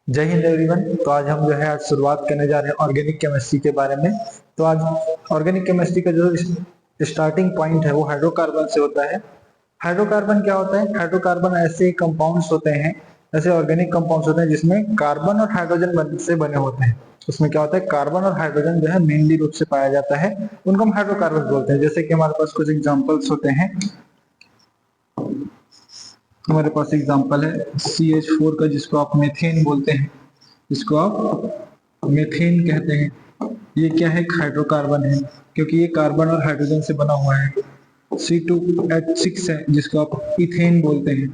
जय हिंद एवरीवन। तो आज हम जो है आज शुरुआत करने जा रहे हैं ऑर्गेनिक केमिस्ट्री के बारे में। तो आज ऑर्गेनिक केमिस्ट्री का जो स्टार्टिंग पॉइंट है वो हाइड्रोकार्बन से होता है। हाइड्रोकार्बन क्या होता है? हाइड्रोकार्बन ऐसे कंपाउंड्स होते हैं, ऐसे ऑर्गेनिक कंपाउंड्स होते हैं जिसमें कार्बन और हाइड्रोजन से बने होते हैं। उसमें क्या होता है, कार्बन और हाइड्रोजन जो है मेनली रूप से पाया जाता है, उनको हम हाइड्रोकार्बन बोलते हैं। जैसे कि हमारे पास कुछ एग्जांपल्स होते हैं। हमारे पास एग्जांपल है CH4 का, जिसको आप मीथेन बोलते हैं, जिसको आप मीथेन कहते हैं। ये क्या है? हाइड्रोकार्बन है, क्योंकि ये कार्बन और हाइड्रोजन से बना हुआ है। C2H6 है, जिसको आप इथेन बोलते हैं।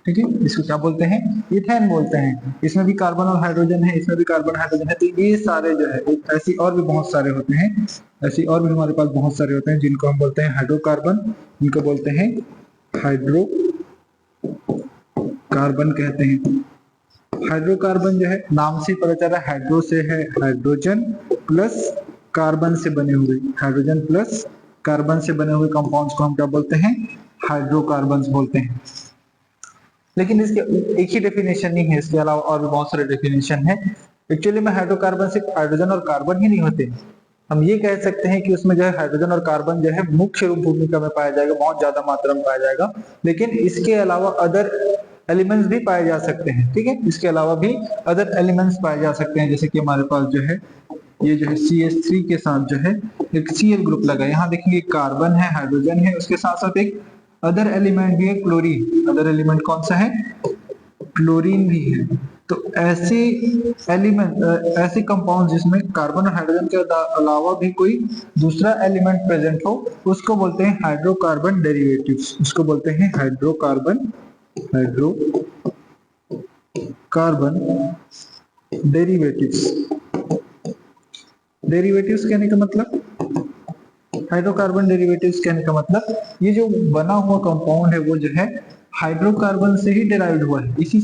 ठीक है, इसको क्या बोलते हैं? इथेन बोलते हैं। इसमें भी कार्बन और हाइड्रोजन है, इसमें भी कार्बन हाइड्रोजन है। तो ये सारे जो है, ऐसी और भी बहुत सारे होते हैं, ऐसी और भी हमारे पास बहुत सारे होते हैं जिनको हम बोलते हैं हाइड्रोकार्बन, जिनको बोलते हैं हाइड्रो कार्बन कहते हैं। हाइड्रोकार्बन जो है नाम से पता चल रहा है, हाइड्रो से है हाइड्रोजन प्लस कार्बन से बने हुए, हाइड्रोजन प्लस कार्बन से बने हुए कंपाउंड्स को हम क्या बोलते हैं? हाइड्रोकार्बन्स बोलते हैं। लेकिन इसके एक ही डेफिनेशन नहीं है, इसके अलावा और भी बहुत सारे डेफिनेशन है। एक्चुअली में हाइड्रोकार्बन सिर्फ हाइड्रोजन और कार्बन ही नहीं होते। हम ये कह सकते हैं कि उसमें जो है हाइड्रोजन और कार्बन जो है मुख्य रूप भूमिका में पाया जाएगा, बहुत ज्यादा मात्रा में पाया जाएगा। लेकिन इसके अलावा अदर एलिमेंट्स भी पाए जा सकते हैं। ठीक है, इसके अलावा भी अदर एलिमेंट्स पाए जा सकते हैं। जैसे कि हमारे पास जो है ये जो है CH3 के साथ जो है एक Cl ग्रुप लगा है। यहाँ देखिए कार्बन है, हाइड्रोजन है, उसके साथ साथ एक अदर एलिमेंट भी है, क्लोरीन। अदर एलिमेंट कौन सा है? क्लोरीन भी है। तो ऐसे एलिमेंट, ऐसे कंपाउंड जिसमें कार्बन और हाइड्रोजन के अलावा भी कोई दूसरा एलिमेंट प्रेजेंट हो, उसको बोलते हैं हाइड्रोकार्बन डेरिवेटिव्स। उसको बोलते हैं हाइड्रोकार्बन डेरिवेटिव्स। डेरिवेटिव्स कहने का मतलब, हाइड्रोकार्बन डेरिवेटिव्स कहने का मतलब, ये जो बना हुआ कंपाउंड है वो जो है हाइड्रोकार्बन से ही डिराइव्ड हुआ है, इसी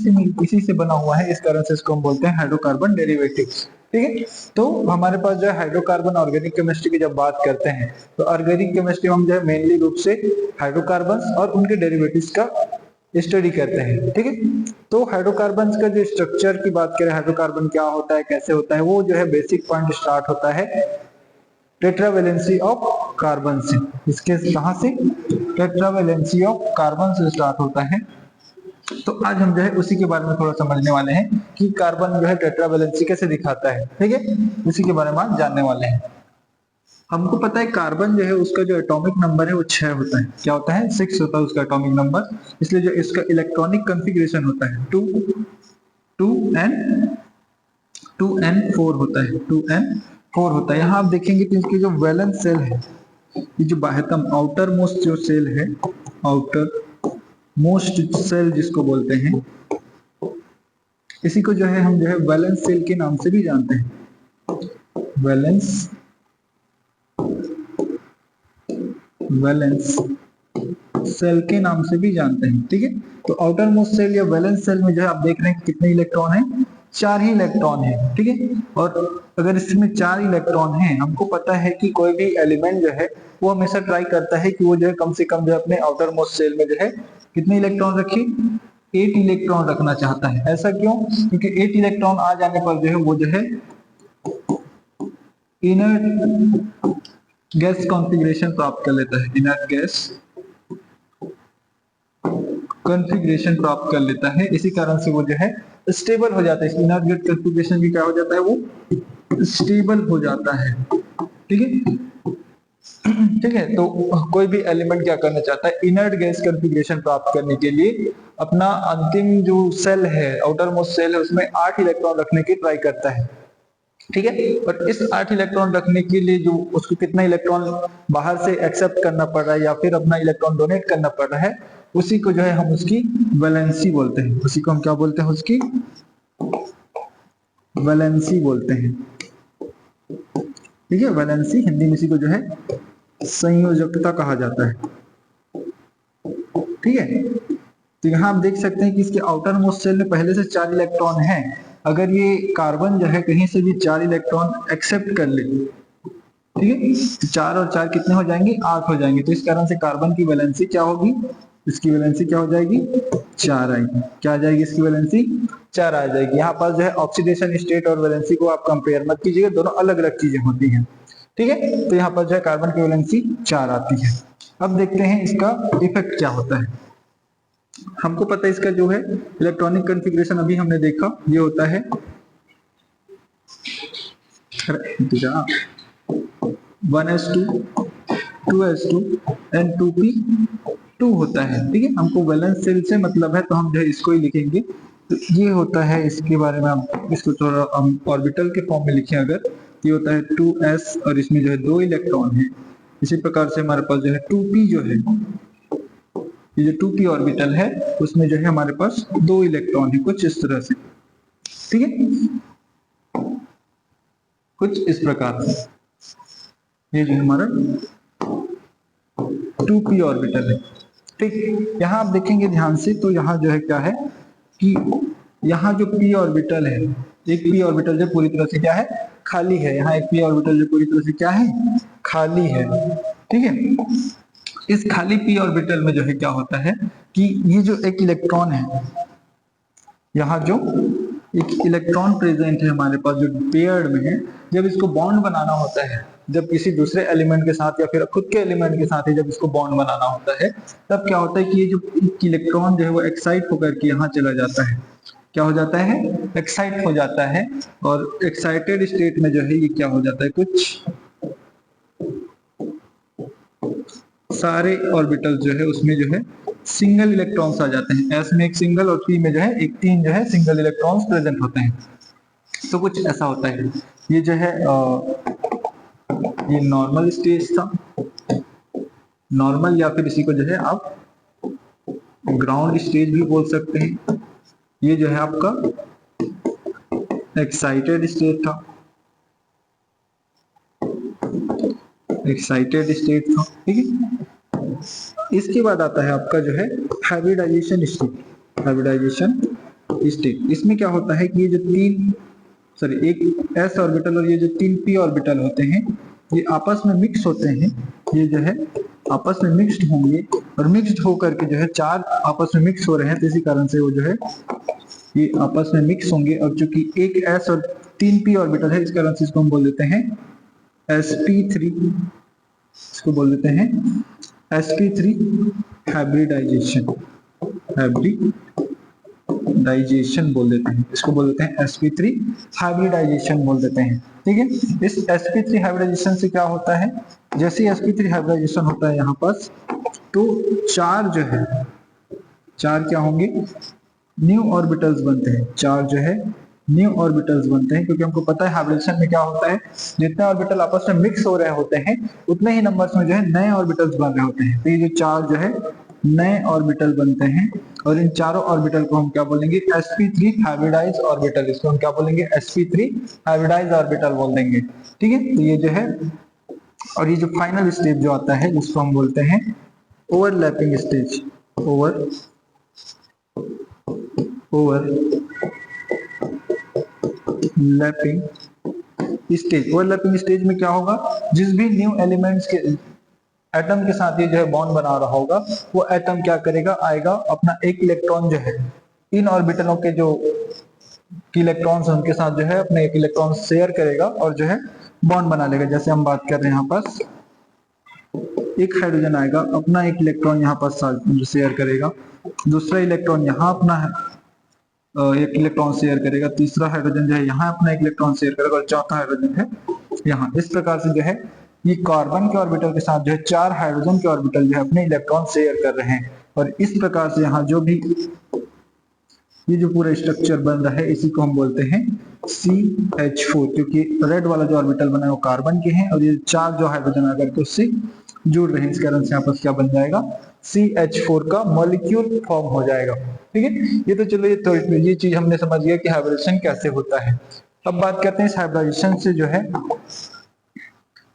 से बना हुआ है। इस कारण से इसको हम बोलते हैं हाइड्रोकार्बन डेरिवेटिव्स। ठीक है, तो हमारे पास जो है हाइड्रोकार्बन ऑर्गेनिक केमिस्ट्री की जब बात करते हैं तो ऑर्गेनिक केमिस्ट्री में हम जो है मेनली रूप से हाइड्रोकार्बन और उनके डेरिवेटिव्स का स्टडी करते हैं। ठीक है, तो हाइड्रोकार्बन का जो स्ट्रक्चर की बात करें, हाइड्रोकार्बन क्या होता है, कैसे होता है, वो जो है बेसिक पॉइंट स्टार्ट होता है टेट्रावेलेंसी ऑफ कार्बन से। इसके कहां से? टेट्रावेलेंसी ऑफ कार्बन से स्टार्ट होता है। तो आज हम जो है उसी के बारे में थोड़ा समझने वाले हैं कि कार्बन जो है टेट्रावेलेंसी कैसे दिखाता है। ठीक है, उसी के बारे में आज जानने वाले हैं। हमको पता है कार्बन जो है उसका जो एटॉमिक नंबर है वो 6 होता है। क्या होता है? 6 होता है उसका एटॉमिक नंबर। इसलिए जो इसका इलेक्ट्रॉनिक कॉन्फ़िगरेशन होता है 2n4 होता है, 2n4 होता है। यहाँ आप देखेंगे कि इसकी जो वैलेंस सेल है, ये जो बाह्यतम आउटर मोस्ट जो सेल है, आउटर मोस्ट सेल जिसको बोलते हैं, इसी को जो है हम जो है वैलेंस सेल के नाम से भी जानते हैं। वैलेंस सेल के नाम से भी जानते हैं। ठीक है, तो आउटर मोस्ट सेल या वैलेंस सेल में जो है आप देख रहे हैं कितने इलेक्ट्रॉन है? 4 ही इलेक्ट्रॉन है। ठीक है, और अगर इसमें 4 इलेक्ट्रॉन है, हमको पता है कि कोई भी एलिमेंट जो है वो हमेशा ट्राई करता है कि वो जो है कम से कम जो अपने आउटर मोस्ट सेल में जो है कितने इलेक्ट्रॉन रखे? 8 इलेक्ट्रॉन रखना चाहता है। ऐसा क्यों? क्योंकि 8 इलेक्ट्रॉन आ जाने पर जो है वो जो है इनर्ट गैस कॉन्फ़िगरेशन प्राप्त कर लेता है, इनर्ट गैस कॉन्फ़िगरेशन प्राप्त कर लेता है। इसी कारण से वो जो है स्टेबल हो जाता है। इनर्ट गैस कॉन्फ़िगरेशन भी क्या हो जाता है? वो स्टेबल हो जाता है। ठीक है, ठीक है, तो कोई भी एलिमेंट क्या करना चाहता है? इनर्ट गैस कॉन्फ़िगरेशन प्राप्त करने के लिए अपना अंतिम जो सेल है, आउटर मोस्ट सेल है, उसमें 8 इलेक्ट्रॉन रखने की ट्राई करता है। ठीक है, बट इस 8 इलेक्ट्रॉन रखने के लिए जो उसको कितना इलेक्ट्रॉन बाहर से एक्सेप्ट करना पड़ रहा है या फिर अपना इलेक्ट्रॉन डोनेट करना पड़ रहा है, उसी को जो है हम उसकी वैलेंसी बोलते हैं। उसी को हम क्या बोलते हैं? उसकी वैलेंसी बोलते हैं। ठीक है, वैलेंसी हिंदी में इसी को जो है संयोजकता कहा जाता है। ठीक है, तो यहाँ आप देख सकते हैं कि इसके आउटर मोस्ट सेल में पहले से 4 इलेक्ट्रॉन है। अगर ये कार्बन जो है कहीं से भी 4 इलेक्ट्रॉन एक्सेप्ट कर ले, ठीक है, तो 4 और 4 कितने हो जाएंगे? 8 हो जाएंगे। तो इस कारण से कार्बन की वैलेंसी क्या होगी? इसकी वैलेंसी क्या हो जाएगी? 4 आएगी। क्या आ जाएगी इसकी वैलेंसी? 4 आ जाएगी। यहाँ पास जो है ऑक्सीडेशन स्टेट और वैलेंसी को आप कंपेयर मत कीजिएगा, दोनों अलग अलग चीजें होती हैं, ठीक है। तो यहाँ पर जो है कार्बन की वैलेंसी 4 आती है। अब देखते हैं इसका इफेक्ट क्या होता है। हमको पता है इसका जो है इलेक्ट्रॉनिक कॉन्फ़िगरेशन अभी हमने देखा, ये होता है 1s2 2s2 and 2p2 होता है, ठीक है। हमको वैलेंस शेल से मतलब है तो हम जो है इसको ही लिखेंगे। तो ये होता है, इसके बारे में हम इसको थोड़ा हम ऑर्बिटल के फॉर्म में लिखें अगर, ये होता है 2s और इसमें जो है 2 इलेक्ट्रॉन है। इसी प्रकार से हमारे पास जो है 2p जो है, ये जो 2p ऑर्बिटल है उसमें जो है हमारे पास 2 इलेक्ट्रॉन है, कुछ इस तरह से, ठीक है, कुछ इस प्रकार से। ये जो हमारा 2p ऑर्बिटल है, ठीक। यहाँ आप देखेंगे ध्यान से तो यहाँ जो है क्या है कि यहाँ जो p ऑर्बिटल है, एक p ऑर्बिटल जो पूरी तरह से क्या है, खाली है। यहाँ एक p ऑर्बिटल जो पूरी तरह से क्या है, खाली है, ठीक है। इस खाली p ऑर्बिटल में जो है क्या होता है कि ये जो एक इलेक्ट्रॉन है, यहाँ जो एक इलेक्ट्रॉन प्रेजेंट है हमारे पास जो पेयर्ड में है, जब इसको बॉन्ड बनाना होता है, जब किसी दूसरे एलिमेंट के साथ या फिर खुद के एलिमेंट के साथ ही जब इसको बॉन्ड बनाना होता है, तब क्या होता है कि ये जो इलेक्ट्रॉन जो है वो एक्साइट होकर के यहाँ चला जाता है। क्या हो जाता है, एक्साइट हो जाता है। और एक्साइटेड स्टेट में जो है ये क्या हो जाता है, कुछ सारे ऑर्बिटल जो है उसमें जो है सिंगल इलेक्ट्रॉन्स आ जाते हैं। एस में एक सिंगल और पी में जो है एक 3 जो है सिंगल इलेक्ट्रॉन्स प्रेजेंट होते हैं। तो कुछ ऐसा होता है। ये जो है ये नॉर्मल स्टेज था, नॉर्मल, या फिर इसी को जो है आप ग्राउंड स्टेज भी बोल सकते हैं। ये जो है आपका एक्साइटेड स्टेट था, एक्साइटेड स्टेट था, ठीक है। इसके बाद आता है आपका जो है हाइब्रिडाइजेशन स्टेट। हाइब्रिडाइजेशन स्टेट, इसमें क्या होता है कि ये जो एक s ऑर्बिटल और ये जो 3 p ऑर्बिटल होते हैं, ये आपस में मिक्स होते हैं। ये जो है आपस में मिक्स्ड होंगे और मिक्स्ड होकर के जो है 4 आपस में मिक्स हो रहे हैं, तो इसी कारण से वो जो है ये आपस में मिक्स होंगे। और चूंकि एक s और 3 p ऑर्बिटल है, इस कारण से इसको हम बोल देते हैं sp3, इसको बोल देते हैं sp3 हाइब्रिडाइजेशन। हाइब्रिडाइजेशन बोल देते हैं, इसको बोल देते हैं sp3 हाइब्रिडाइजेशन बोल देते हैं, ठीक है। इस sp3 हाइब्रिडाइजेशन से क्या होता है, जैसे sp3 हाइब्रिडाइजेशन होता है यहाँ पास, तो 4 जो है, 4 क्या होंगे, न्यू ऑर्बिटल्स बनते हैं। 4 जो है न्यू ऑर्बिटल्स बनते हैं, क्योंकि हमको पता है हाइब्रिडेशन में क्या होता है, जितने ऑर्बिटल आपस में मिक्स हो रहे होते हैं उतने ही नंबर्स में जो है नए ऑर्बिटल्स बन रहे होते हैं। तो ये जो 4 जो है नए ऑर्बिटल बनते हैं, और इन चारों ऑर्बिटल को हम क्या बोलेंगे, sp3 हाइब्रिडाइज ऑर्बिटल। इसको हम क्या बोलेंगे, sp3 हाइब्रिडाइज ऑर्बिटल बोल देंगे, ठीक है। तो ये जो है, और ये जो फाइनल स्टेज जो आता है उसको हम बोलते हैं overlapping stage. Overlapping stage. Overlapping stage में क्या होगा, जिस भी न्यू एलिमेंट्स के एटम के साथ ये जो है बॉन्ड बना रहा होगा, वो एटम क्या करेगा, आएगा अपना एक इलेक्ट्रॉन जो है इन ऑर्बिटलों के जो इलेक्ट्रॉन्स हैं उनके साथ जो है अपने एक इलेक्ट्रॉन शेयर करेगा और जो है बॉन्ड बना लेगा। जैसे हम बात कर रहे हैं यहाँ पास एक हाइड्रोजन आएगा, अपना एक इलेक्ट्रॉन यहाँ पास शेयर करेगा, दूसरा इलेक्ट्रॉन यहाँ अपना एक इलेक्ट्रॉन शेयर करेगा, तीसरा हाइड्रोजन जो है यहाँ अपना एक इलेक्ट्रॉन शेयर करेगा, और चौथा हाइड्रोजन है यहाँ। इस प्रकार से जो है ये कार्बन के ऑर्बिटल के साथ जो है 4 हाइड्रोजन के ऑर्बिटल जो है अपने इलेक्ट्रॉन शेयर कर रहे हैं। और इस प्रकार से यहाँ जो भी ये जो पूरा स्ट्रक्चर बन रहा है, इसी को हम बोलते हैं CH4, क्योंकि रेड वाला जो ऑर्बिटल बना है वो कार्बन के हैं, और ये 4 जो हाइड्रोजन आकर के उससे जुड़ रहे हैं, इस कारण से यहाँ पर क्या बन जाएगा, CH4 का मॉलिक्यूल फॉर्म हो जाएगा, ठीक है। ये तो चलो ये चीज हमने समझ गया कि हाइब्रिडेशन कैसे होता है। अब बात करते हैं इस हाइब्रिडेशन से जो है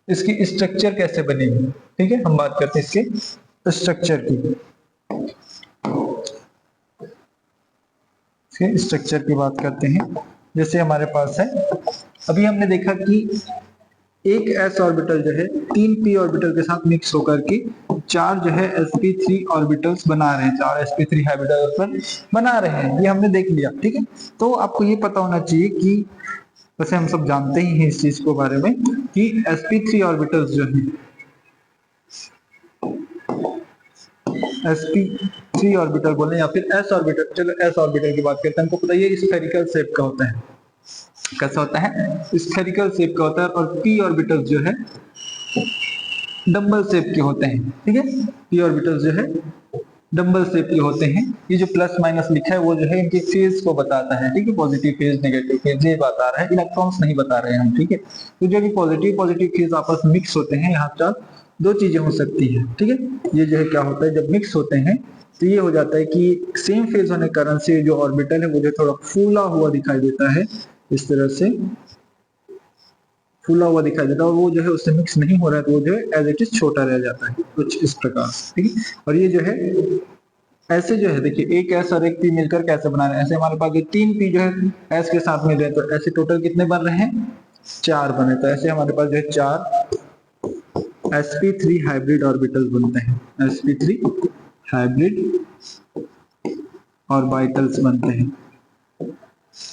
इसकी स्ट्रक्चर कैसे बनेगी, ठीक है। हम बात करते हैं इसके स्ट्रक्चर की। स्ट्रक्चर की बात करते हैं। जैसे हमारे पास है, अभी हमने देखा कि एक s ऑर्बिटल जो है 3 p ऑर्बिटल के साथ मिक्स होकर के चार जो है sp3 ऑर्बिटल्स बना रहे हैं, चार sp3 हाइब्रिड बना रहे हैं, ये हमने देख लिया। ठीक है, तो आपको ये पता होना चाहिए कि वैसे हम सब जानते ही हैं इस चीज के बारे में कि sp3 ऑर्बिटल्स जो है sp3 ऑर्बिटल बोले या फिर s ऑर्बिटल, चलो s ऑर्बिटल की बात करते हैं। हमको पता है ये स्फेरिकल शेप का होता है। कैसा होता है? स्फेरिकल शेप का होता है। और p ऑर्बिटल जो है डंबल शेप के होते हैं। ठीक है, p ऑर्बिटल जो है डंबल शेप के होते हैं। ये जो प्लस माइनस लिखा है वो जो है इनके फेज को बताता है। ठीक है, पॉजिटिव फेज नेगेटिव फेज ये बता रहा है, इलेक्ट्रॉन्स नहीं बता रहे हैं हम। ठीक है, तो जो भी पॉजिटिव फेज आपस में मिक्स होते हैं, यहाँ पर दो चीजें हो सकती है। ठीक है, ये जो है क्या होता है जब मिक्स होते हैं तो ये हो जाता है कि सेम फेज होने के कारण से जो ऑर्बिटल है वो जो थोड़ा फूला हुआ दिखाई देता है, इस तरह से फूला हुआ दिखाई देता है, और वो जो है उससे मिक्स नहीं हो रहा है तो वो जो है एज इट इज छोटा रह जाता है, कुछ इस प्रकार। ठीक है, और ये जो है ऐसे जो है देखिए एक एस और एक पी मिलकर कैसे बना रहे हैं, ऐसे हमारे पास जो तीन पी जो है एस के साथ मिल रहे हैं, तो ऐसे टोटल कितने बन रहे हैं? चार बने। तो ऐसे हमारे पास जो है चार sp3 हाइब्रिड ऑर्बिटल बनते हैं, sp3 हाइब्रिड ऑर्बिटल्स बनते हैं।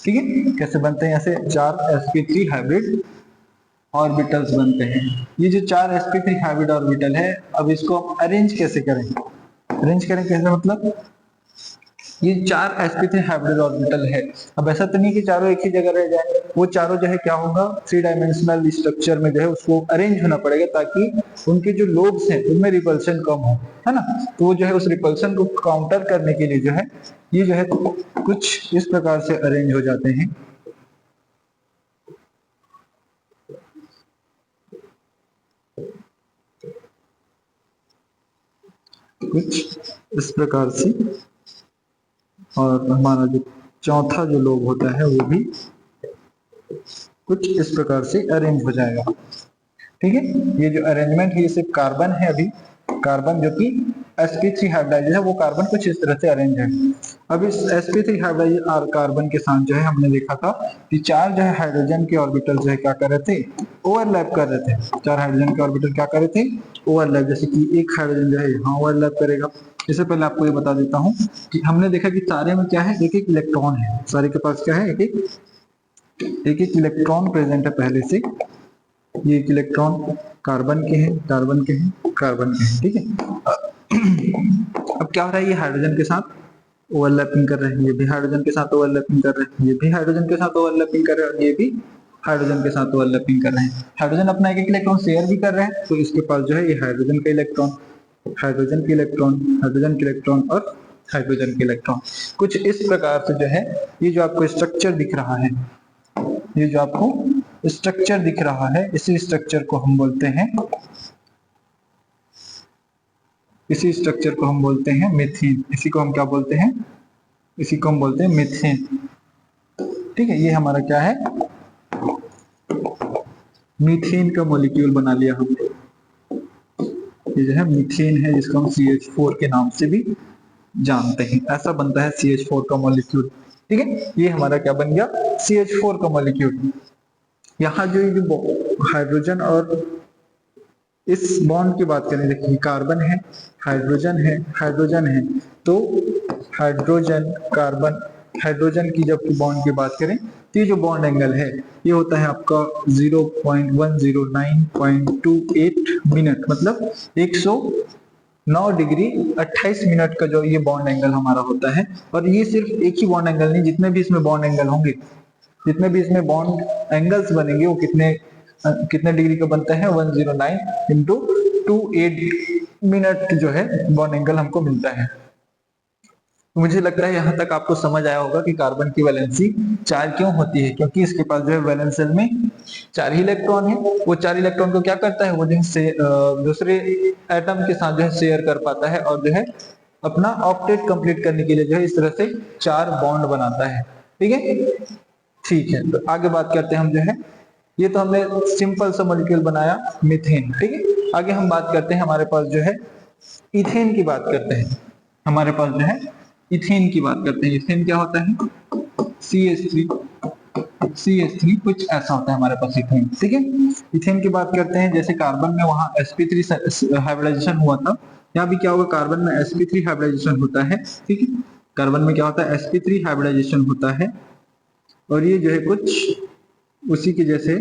ठीक है, कैसे बनते हैं? ऐसे चार sp3 हाइब्रिड ऑर्बिटल्स बनते हैं। ये जो चार sp3 हाइब्रिड ऑर्बिटल है, अब इसको अरेंज कैसे करें? अरेंज करें कैसे मतलब ये चार sp3 हाइब्रिड ऑर्बिटल है। अब ऐसा तो नहीं कि चारों एक ही जगह रह जाए, वो चारों जो है क्या होगा थ्री डायमेंशनल स्ट्रक्चर में जो है उसको अरेंज होना पड़ेगा ताकि उनके जो लोब्स हैं उनमें रिपल्शन कम हो, है ना। तो वो जो है उस रिपल्शन को काउंटर करने के लिए जो है ये जो है कुछ इस प्रकार से अरेंज हो जाते हैं। कुछ इस प्रकार से, और हमारा जो चौथा जो लोब होता है वो भी कुछ इस प्रकार से अरेंज हो जाएगा। ठीक है, ये जो अरेंजमेंट है ये सिर्फ कार्बन है। अभी कार्बन जो कि sp3 हाइब्रिडाइज है वो कार्बन कुछ इस तरह से अरेंज है। अब इस sp3 हाइब्रिडाइज और कार्बन के साथ जो है हमने देखा था कि चार जो है हाइड्रोजन के ऑर्बिटल जो है क्या कर रहे थे? ओवरलैप कर रहे थे। चार हाइड्रोजन के ऑर्बिटल क्या कर रहे थे? ओवरलैप। जैसे कि एक हाइड्रोजन जो है यहाँ ओवरलैप करेगा। इससे पहले आपको ये बता देता हूँ कि हमने देखा कि सारे में क्या है एक एक इलेक्ट्रॉन है, सारे के पास क्या है एक एक इलेक्ट्रॉन प्रेजेंट है पहले से। ये एक इलेक्ट्रॉन कार्बन के हैं, कार्बन के हैं, कार्बन के हैं। ठीक है, अब क्या हो रहा है ये हाइड्रोजन के साथ ओवरलैपिंग कर रहे हैं, ये भी हाइड्रोजन के साथ ओवरलैपिंग कर रहे हैं, ये भी हाइड्रोजन के साथ ओवरलैपिंग कर रहे हैं, और ये भी हाइड्रोजन के साथ ओवरलैपिंग कर रहे हैं। हाइड्रोजन अपना एक एक इलेक्ट्रॉन शेयर भी कर रहे हैं, तो इसके पास जो है ये हाइड्रोजन का इलेक्ट्रॉन, हाइड्रोजन के इलेक्ट्रॉन, हाइड्रोजन के इलेक्ट्रॉन और हाइड्रोजन के इलेक्ट्रॉन। कुछ इस प्रकार से जो है ये जो आपको स्ट्रक्चर दिख रहा है, ये जो आपको स्ट्रक्चर दिख रहा है, इसी स्ट्रक्चर को हम बोलते हैं, इसी स्ट्रक्चर को हम बोलते हैं मीथेन। इसी को हम क्या बोलते हैं? इसी को हम बोलते हैं मीथेन। ठीक है, ये हमारा क्या है? मीथेन का मॉलिक्यूल बना लिया हमने। ये जो है मीथेन है जिसको हम CH4 के नाम से भी जानते हैं। ऐसा बनता है CH4 का मॉलिक्यूल। ठीक है, ये हमारा क्या बन गया? CH4 का मॉलिक्यूल। यहाँ जो हाइड्रोजन और इस बॉन्ड की बात करें, देखिए कार्बन है, हाइड्रोजन है, हाइड्रोजन है, तो हाइड्रोजन कार्बन हाइड्रोजन की जब बॉन्ड की बात करें तो ये जो बॉन्ड एंगल है ये होता है आपका 0.109.28 मिनट, मतलब 109 डिग्री 28 मिनट का जो ये बॉन्ड एंगल हमारा होता है। और ये सिर्फ एक ही बॉन्ड एंगल नहीं, जितने भी इसमें बॉन्ड एंगल होंगे, जितने भी इसमें बॉन्ड एंगल्स बनेंगे वो कितने डिग्री का बनता है? 109 इंटू 28 मिनट जो है बॉन्ड एंगल हमको मिलता है। मुझे लगता है यहाँ तक आपको समझ आया होगा कि कार्बन की वैलेंसी 4 क्यों होती है, क्योंकि इसके पास जो है वैलेंस शेल में 4 ही इलेक्ट्रॉन है। वो 4 इलेक्ट्रॉन को क्या करता है? वो जो है दूसरे एटम के साथ जो है शेयर कर पाता है, और जो है अपना ऑक्टेट कंप्लीट करने के लिए जो है इस तरह से 4 बॉन्ड बनाता है। ठीक है, ठीक है, तो आगे बात करते हैं हम जो है, ये तो हमने सिंपल सा मॉलिक्यूल बनाया मीथेन। ठीक है, आगे हम बात करते हैं, हमारे पास जो है इथेन की बात करते हैं। हमारे पास जो है इथेन की बात करते हैं। इथेन क्या होता है? CH3 कुछ ऐसा होता है हमारे पास इथेन। ठीक है, इथेन की बात करते हैं। जैसे कार्बन में वहां sp3 हाइब्रिडाइजेशन हुआ था, यहाँ भी क्या होगा, कार्बन में sp3 हाइब्रिडाइजेशन होता है, ठीक है, कार्बन में क्या होता है, sp3 हाइब्रिडाइजेशन होता है, और ये जो है कुछ उसी के जैसे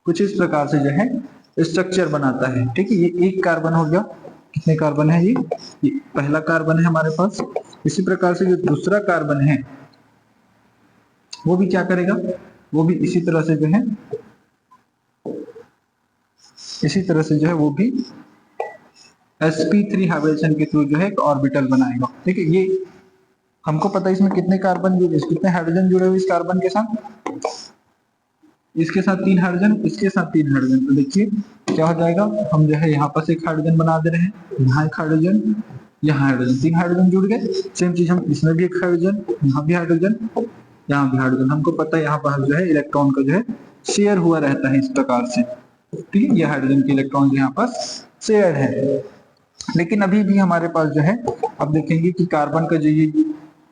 कुछ इस प्रकार से जो है स्ट्रक्चर बनाता है, ठीक है। ये एक कार्बन हो गया, कितने कार्बन है, ये पहला कार्बन है हमारे पास। इसी प्रकार से जो दूसरा कार्बन है वो भी क्या करेगा, वो भी इसी तरह से जो है, इसी तरह से जो है वो भी sp3 हाइब्रिडेशन के थ्रू जो है एक ऑर्बिटल बनाएगा, ठीक है। ये हमको पता है इसमें कितने कार्बन जुड़े, कितने हाइड्रोजन जुड़े हुए इस कार्बन के साथ, इसके साथ 3 हाइड्रोजन, इसके साथ 3 हाइड्रोजन। तो देखिए क्या हो जाएगा, हम जो है यहाँ पर एक हाइड्रोजन बना दे रहे हैं, यहाँ एक हाइड्रोजन, यहाँ हाइड्रोजन, 3 हाइड्रोजन जुड़ गए। सेम चीज हम इसमें भी एक हाइड्रोजन, यहाँ भी हाइड्रोजन, यहाँ भी हाइड्रोजन। हमको पता है यहाँ पर जो है इलेक्ट्रॉन का जो है शेयर हुआ रहता है इस प्रकार से, ठीक है। ये हाइड्रोजन के इलेक्ट्रॉन यहाँ पर शेयर है। लेकिन अभी भी हमारे पास जो है, अब देखेंगे कि कार्बन का जो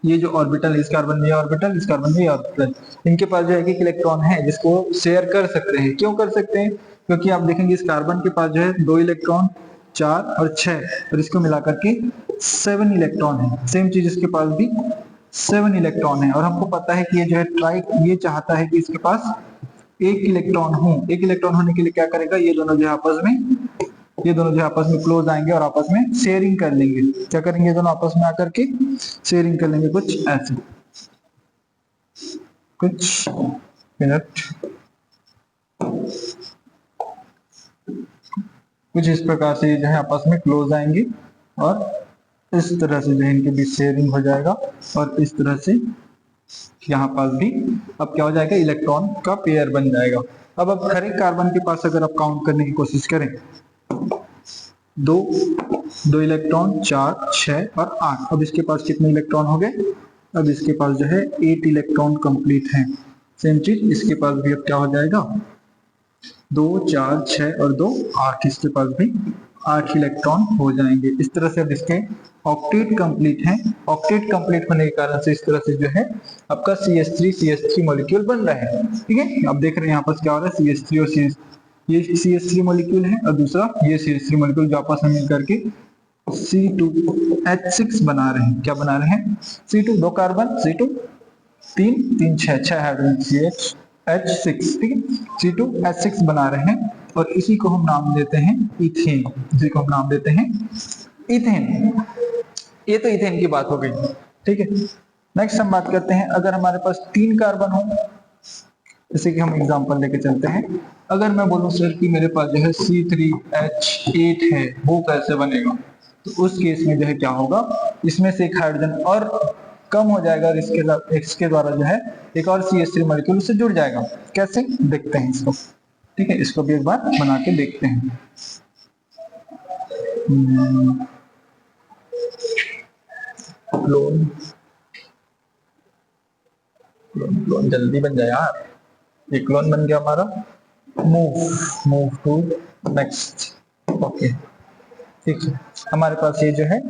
ये जो ऑर्बिटल है, इस कार्बन में ये ऑर्बिटल, इस कार्बन में ये ऑर्बिटल, इनके पास जो है एक इलेक्ट्रॉन है जिसको शेयर कर सकते हैं। क्यों कर सकते हैं, क्योंकि आप देखेंगे इस कार्बन के पास जो है 2 इलेक्ट्रॉन, 4 और 6, और इसको मिलाकर के 7 इलेक्ट्रॉन है। सेम चीज इसके पास भी 7 इलेक्ट्रॉन है, और हमको पता है कि ये जो है ये चाहता है कि इसके पास एक इलेक्ट्रॉन हो। एक इलेक्ट्रॉन होने के लिए क्या करेगा, ये दोनों जो आपस में क्लोज आएंगे और आपस में शेयरिंग कर लेंगे। क्या करेंगे, ये दोनों आपस में आकर के शेयरिंग कर लेंगे, कुछ ऐसे, कुछ मिनट, कुछ इस प्रकार से जो है आपस में क्लोज आएंगे, और इस तरह से जो है इनके बीच शेयरिंग हो जाएगा, और इस तरह से यहाँ पास भी अब क्या हो जाएगा, इलेक्ट्रॉन का पेयर बन जाएगा। अब हर एक कार्बन के पास अगर आप काउंट करने की कोशिश करें, 2 इलेक्ट्रॉन, 4, 6 और 8। अब इसके पास कितने इलेक्ट्रॉन हो गए, अब इसके पास जो है 8 इलेक्ट्रॉन कंप्लीट हैं। सेम चीज इसके पास भी अब क्या हो जाएगा, 2, 4, 6 और 2, 8, इसके पास भी 8 इलेक्ट्रॉन हो जाएंगे। इस तरह से अब इसके ऑक्टेट कंप्लीट है। ऑक्टेट कंप्लीट होने के कारण से इस तरह से जो है आपका CH3 मॉलिक्यूल बन रहा है, ठीक है। अब देख रहे हैं यहाँ पर क्या हो रहा है, CH3 और ये CH3 मॉलिक्यूल है, और दूसरा ये CH3 मॉलिक्यूल जो आपस में मिलकर के C2H6 बना रहे हैं। क्या बना रहे हैं, C2, 2 carbon, C2, 3, 6 hydrogen, CH6, ठीक है, C2H6 बना रहे हैं, और इसी को हम नाम देते हैं इथेन। इसी को हम नाम देते हैं इथेन। ये तो इथेन की बात हो गई, ठीक है। नेक्स्ट हम बात करते हैं, अगर हमारे पास 3 कार्बन हो, जैसे कि हम एग्जांपल लेके चलते हैं। अगर मैं बोलूं सर कि मेरे पास जो है C3H8 है, वो कैसे बनेगा, तो उस केस में जो है क्या होगा, इसमें से एक हाइड्रोजन और कम हो जाएगा, और इसके द्वारा जो है एक और CH3 मॉलिक्यूल उससे जुड़ जाएगा। कैसे, देखते हैं इसको, ठीक है। इसको भी एक बार बना के देखते हैं। क्लोन जल्दी बन जाए यार, ये क्लोन बन गया हमारा। मूव टू नेक्स्ट, ओके, ठीक है। हमारे पास ये जो है,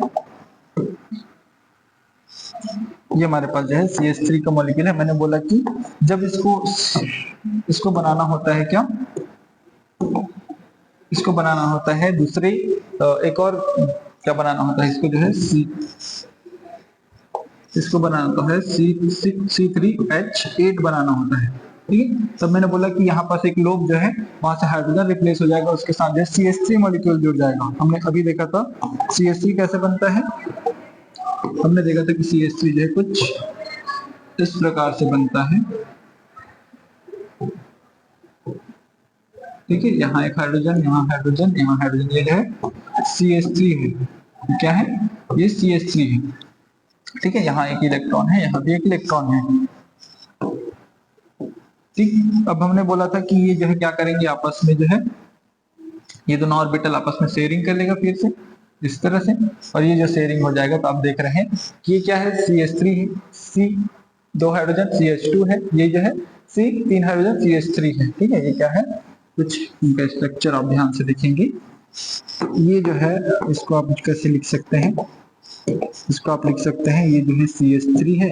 ये हमारे पास जो है CH3 का मॉलिक्यूल है। मैंने बोला कि जब इसको बनाना होता है, क्या इसको बनाना होता है दूसरे एक और क्या बनाना होता है, इसको जो है इसको बनाना होता है C3H8 बनाना होता है, ठीक है। तब मैंने बोला कि यहाँ पास एक लोब जो है वहां से हाइड्रोजन रिप्लेस हो जाएगा, उसके साथ जो है CH3 मॉलिक्यूल जुड़ जाएगा। हमने अभी देखा था CH3 कैसे बनता है, हमने देखा था कि CH3 जो है कुछ इस प्रकार से बनता है, ठीक है। यहाँ एक हाइड्रोजन, यहाँ हाइड्रोजन, यहाँ हाइड्रोजन, ये जो है CH3 है। क्या है, ये CH3 है, ठीक है। यहाँ एक इलेक्ट्रॉन है, यहाँ भी एक इलेक्ट्रॉन है, ठीक। अब हमने बोला था कि ये जो है क्या करेंगे, आपस में जो है ये दोनों ऑर्बिटल आपस में शेयरिंग कर लेगा फिर से इस तरह से, और ये जो शेयरिंग हो जाएगा तो आप देख रहे हैं कि ये क्या है, CH3 है, C 2 हाइड्रोजन CH2 है, ये जो है C 3 हाइड्रोजन CH3 है, ठीक है। ये क्या है, कुछ इनका स्ट्रक्चर आप ध्यान से देखेंगे। तो ये जो है इसको आप कैसे लिख सकते हैं, इसको आप लिख सकते हैं, ये जो है CH3 है,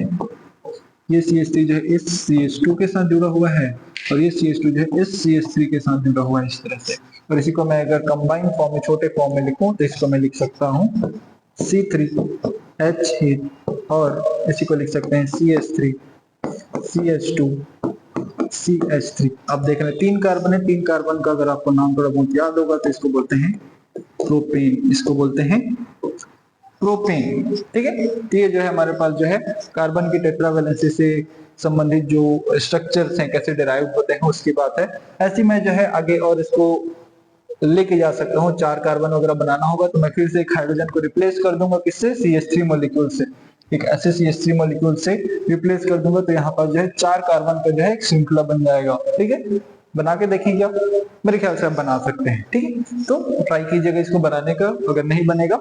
ये CH3 जो है इस CH2 के साथ जुड़ा हुआ है, और ये CH2 जो है इस CH3 के साथ जुड़ा हुआ है इस तरह से। और इसी को मैं अगर कंबाइन फॉर्म में, छोटे फॉर्म में लिखूं तो इसको मैं लिख सकता हूं C3H8 और इसी को लिख सकते हैं CH3 CH2 CH3। अब देख रहे हैं 3 कार्बन है, 3 कार्बन का अगर आपको नाम थोड़ा बहुत याद होगा तो इसको बोलते हैं प्रोपेन, इसको बोलते हैं प्रोपेन। ठीक है, तो ये जो है हमारे पास जो है कार्बन की टेट्रावैलेंसी से संबंधित जो स्ट्रक्चर्स हैं कैसे डिराइव होते हैं उसकी बात है। ऐसी मैं जो है आगे और इसको लेके जा सकता हूँ। 4 कार्बन वगैरह बनाना होगा तो मैं फिर से एक हाइड्रोजन को रिप्लेस कर दूंगा, किससे, CH3 मॉलिक्यूल से, एक ऐसे CH3 मॉलिक्यूल से रिप्लेस कर दूंगा तो यहाँ पर जो है 4 कार्बन का जो है एक श्रृंखला बन जाएगा। ठीक है, बना के देखेंगे आप, मेरे ख्याल से आप बना सकते हैं। ठीक है, तो ट्राई कीजिएगा इसको बनाने का, अगर नहीं बनेगा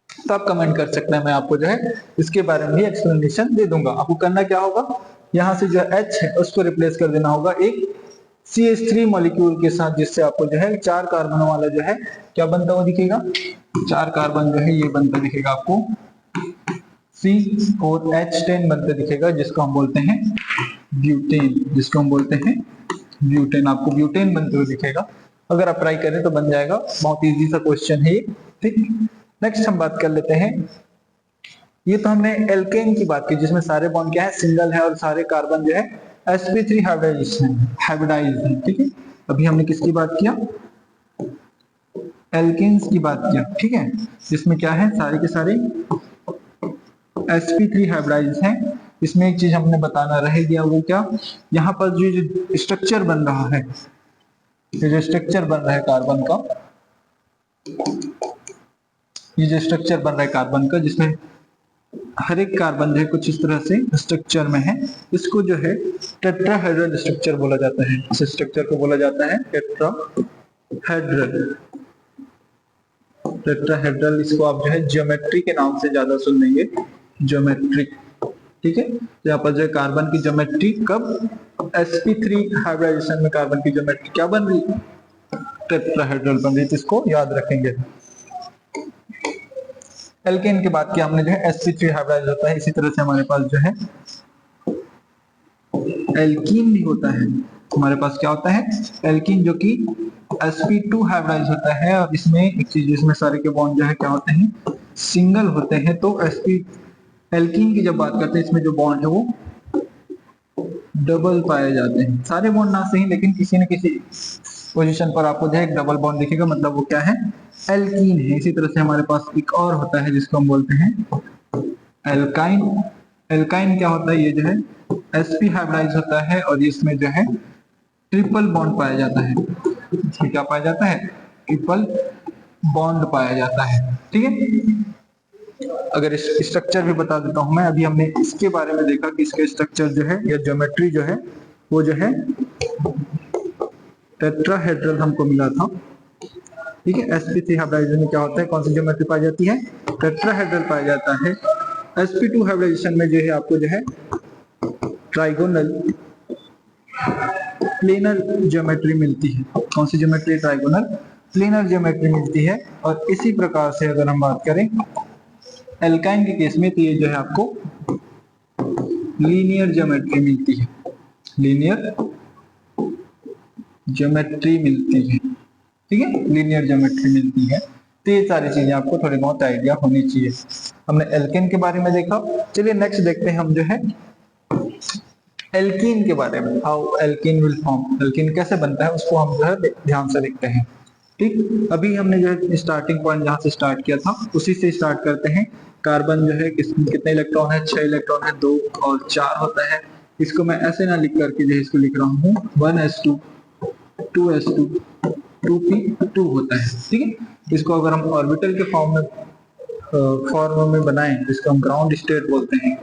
तो आप कमेंट कर सकते हैं, मैं आपको जो है इसके बारे में भी एक्सप्लेनेशन दे दूंगा। आपको करना क्या होगा, यहाँ से जो H है उसको रिप्लेस कर देना होगा एक CH3 मॉलिक्यूल के साथ, जिससे आपको जो है 4 कार्बन वाला जो है क्या बनता हुआ दिखेगा, 4 कार्बन जो है ये बनता दिखेगा आपको C4H10 बनता दिखेगा, जिसको हम बोलते हैं ब्यूटेन, जिसको हम बोलते हैं ब्यूटेन। आपको ब्यूटेन बनते हुए दिखेगा, अगर आप ट्राई करें तो बन जाएगा। बहुत इजी सा क्वेश्चन है ये। ठीक, नेक्स्ट हम बात कर लेते हैं, ये तो हमने एल्केन की बात की जिसमें सारे बॉन्ड क्या है, सिंगल है और सारे कार्बन जो है sp3 हाइब्रिडाइज है। ठीक है, अभी हमने किसकी बात किया, एल्केन्स की बात किया। ठीक है, जिसमें क्या है, सारे के सारे sp3 हाइब्रिडाइज हैं। इसमें एक चीज हमने बताना रह गया, वो क्या, यहाँ पर जो स्ट्रक्चर बन रहा है, ये जो स्ट्रक्चर बन रहा है कार्बन का, ये जो स्ट्रक्चर बन रहा है कार्बन का, जिसमें हर एक कार्बन जो है कुछ इस तरह से स्ट्रक्चर में है, इसको जो है टेट्राहेड्रल स्ट्रक्चर बोला जाता है। इस स्ट्रक्चर को बोला जाता है टेट्राहेड्रल। टेट्राहेड्रल, इसको आप जो है ज्योमेट्री के नाम से ज्यादा सुन लेंगे, ज्योमेट्री। ठीक है, यहाँ पर जो है कार्बन की ज्योमेट्री कब, sp3 हाइब्रिडाइजेशन में कार्बन की ज्योमेट्री क्या बन रही, टेट्राहेड्रल बन रही, तो इसको याद रखेंगे। एल्केन की बात की हमने, जो है sp3 हाइब्रिडाइज होता है। इसी तरह से हमारे पास जो है एल्कीन भी होता है, हमारे पास क्या होता है, एल्कीन, जो कि sp2 हाइब्रिडाइज होता है। और इसमें एक चीज, इसमें सारे के बॉन्ड जो है क्या होते हैं, सिंगल होते हैं। तो एल्कीन की जब बात करते हैं, इसमें जो बॉन्ड है वो डबल पाए जाते हैं। सारे बॉन्ड ना सही, लेकिन किसी न किसी पोजीशन पर आपको जो है एक डबल बॉन्ड दिखेगा, मतलब वो क्या है, एल्कीन है। इसी तरह से हमारे पास एक और होता है जिसको हम बोलते हैं एल्काइन। एल्काइन क्या होता है, ये जो है sp हाइब्रिडाइज होता है और इसमें जो है ट्रिपल बॉन्ड पाया जाता है। इसमें क्या पाया जाता है, ट्रिपल बॉन्ड पाया जाता है। ठीक है, अगर इस स्ट्रक्चर भी बता देता हूं मैं, अभी हमने इसके बारे में देखा कि इसका स्ट्रक्चर जो है या ज्योमेट्री जो है वो जो है टेट्राहेड्रल हमको मिला था। ठीक है, sp3 हाइब्रिडाइजेशन में क्या होता है, कौन सी ज्योमेट्री पाई जाती है, टेट्राहेड्रल पाया जाता है। sp2 हाइब्रिडाइजेशन में जो है आपको जो है ट्राइगोनल प्लेनर ज्योमेट्री मिलती है। कौन सी ज्योमेट्री, ट्राइगोनल प्लेनर ज्योमेट्री मिलती है। और इसी प्रकार से अगर हम बात करें एल्काइन के केस में, तो ये जो है आपको लीनियर ज्योमेट्री मिलती है, लीनियर ज्योमेट्री मिलती है। ठीक है, लीनियर ज्योमेट्री मिलती है। तो ये सारी चीजें आपको थोड़ी बहुत आइडिया होनी चाहिए। हमने एल्केन के बारे में देखा, चलिए नेक्स्ट देखते हैं हम जो है एल्कीन के बारे में, how alkene will form, alkene कैसे बनता है उसको हम जो है ध्यान से देखते हैं। ठीक, अभी हमने जो है स्टार्टिंग पॉइंट जहां से स्टार्ट किया था उसी से स्टार्ट करते हैं। कार्बन जो है कितने इलेक्ट्रॉन है, 6 इलेक्ट्रॉन है, 2 और 4 होता है। इसको मैं ऐसे ना लिख करके जो है इसको लिख रहा हूँ 1s2 2s2 2p2 होता है। ठीक है, इसको अगर हम ऑर्बिटल के फॉर्म में बनाएं तो इसको हम ग्राउंड स्टेट बोलते हैं।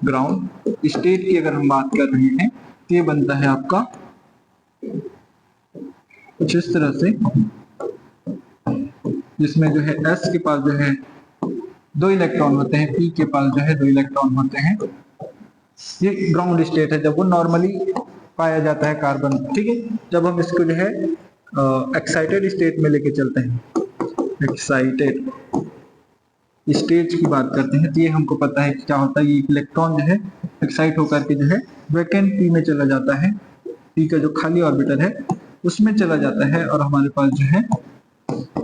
ग्राउंड स्टेट की अगर हम बात कर रहे हैं तो ये बनता है आपका कुछ इस तरह से, जिसमें जो है s के पास जो है 2 इलेक्ट्रॉन होते हैं, p के पास जो है 2 इलेक्ट्रॉन होते हैं। ये ग्राउंड स्टेट है जब वो नॉर्मली पाया जाता है कार्बन। ठीक है, जब हम इसको जो है एक्साइटेड स्टेट में लेके चलते हैं, एक्साइटेड स्टेट की बात करते हैं, तो ये हमको पता है कि क्या होता है, ये इलेक्ट्रॉन जो है एक्साइट होकर के जो है वैकेंट p में चला जाता है। p का जो खाली ऑर्बिटल है उसमें चला जाता है और हमारे पास जो है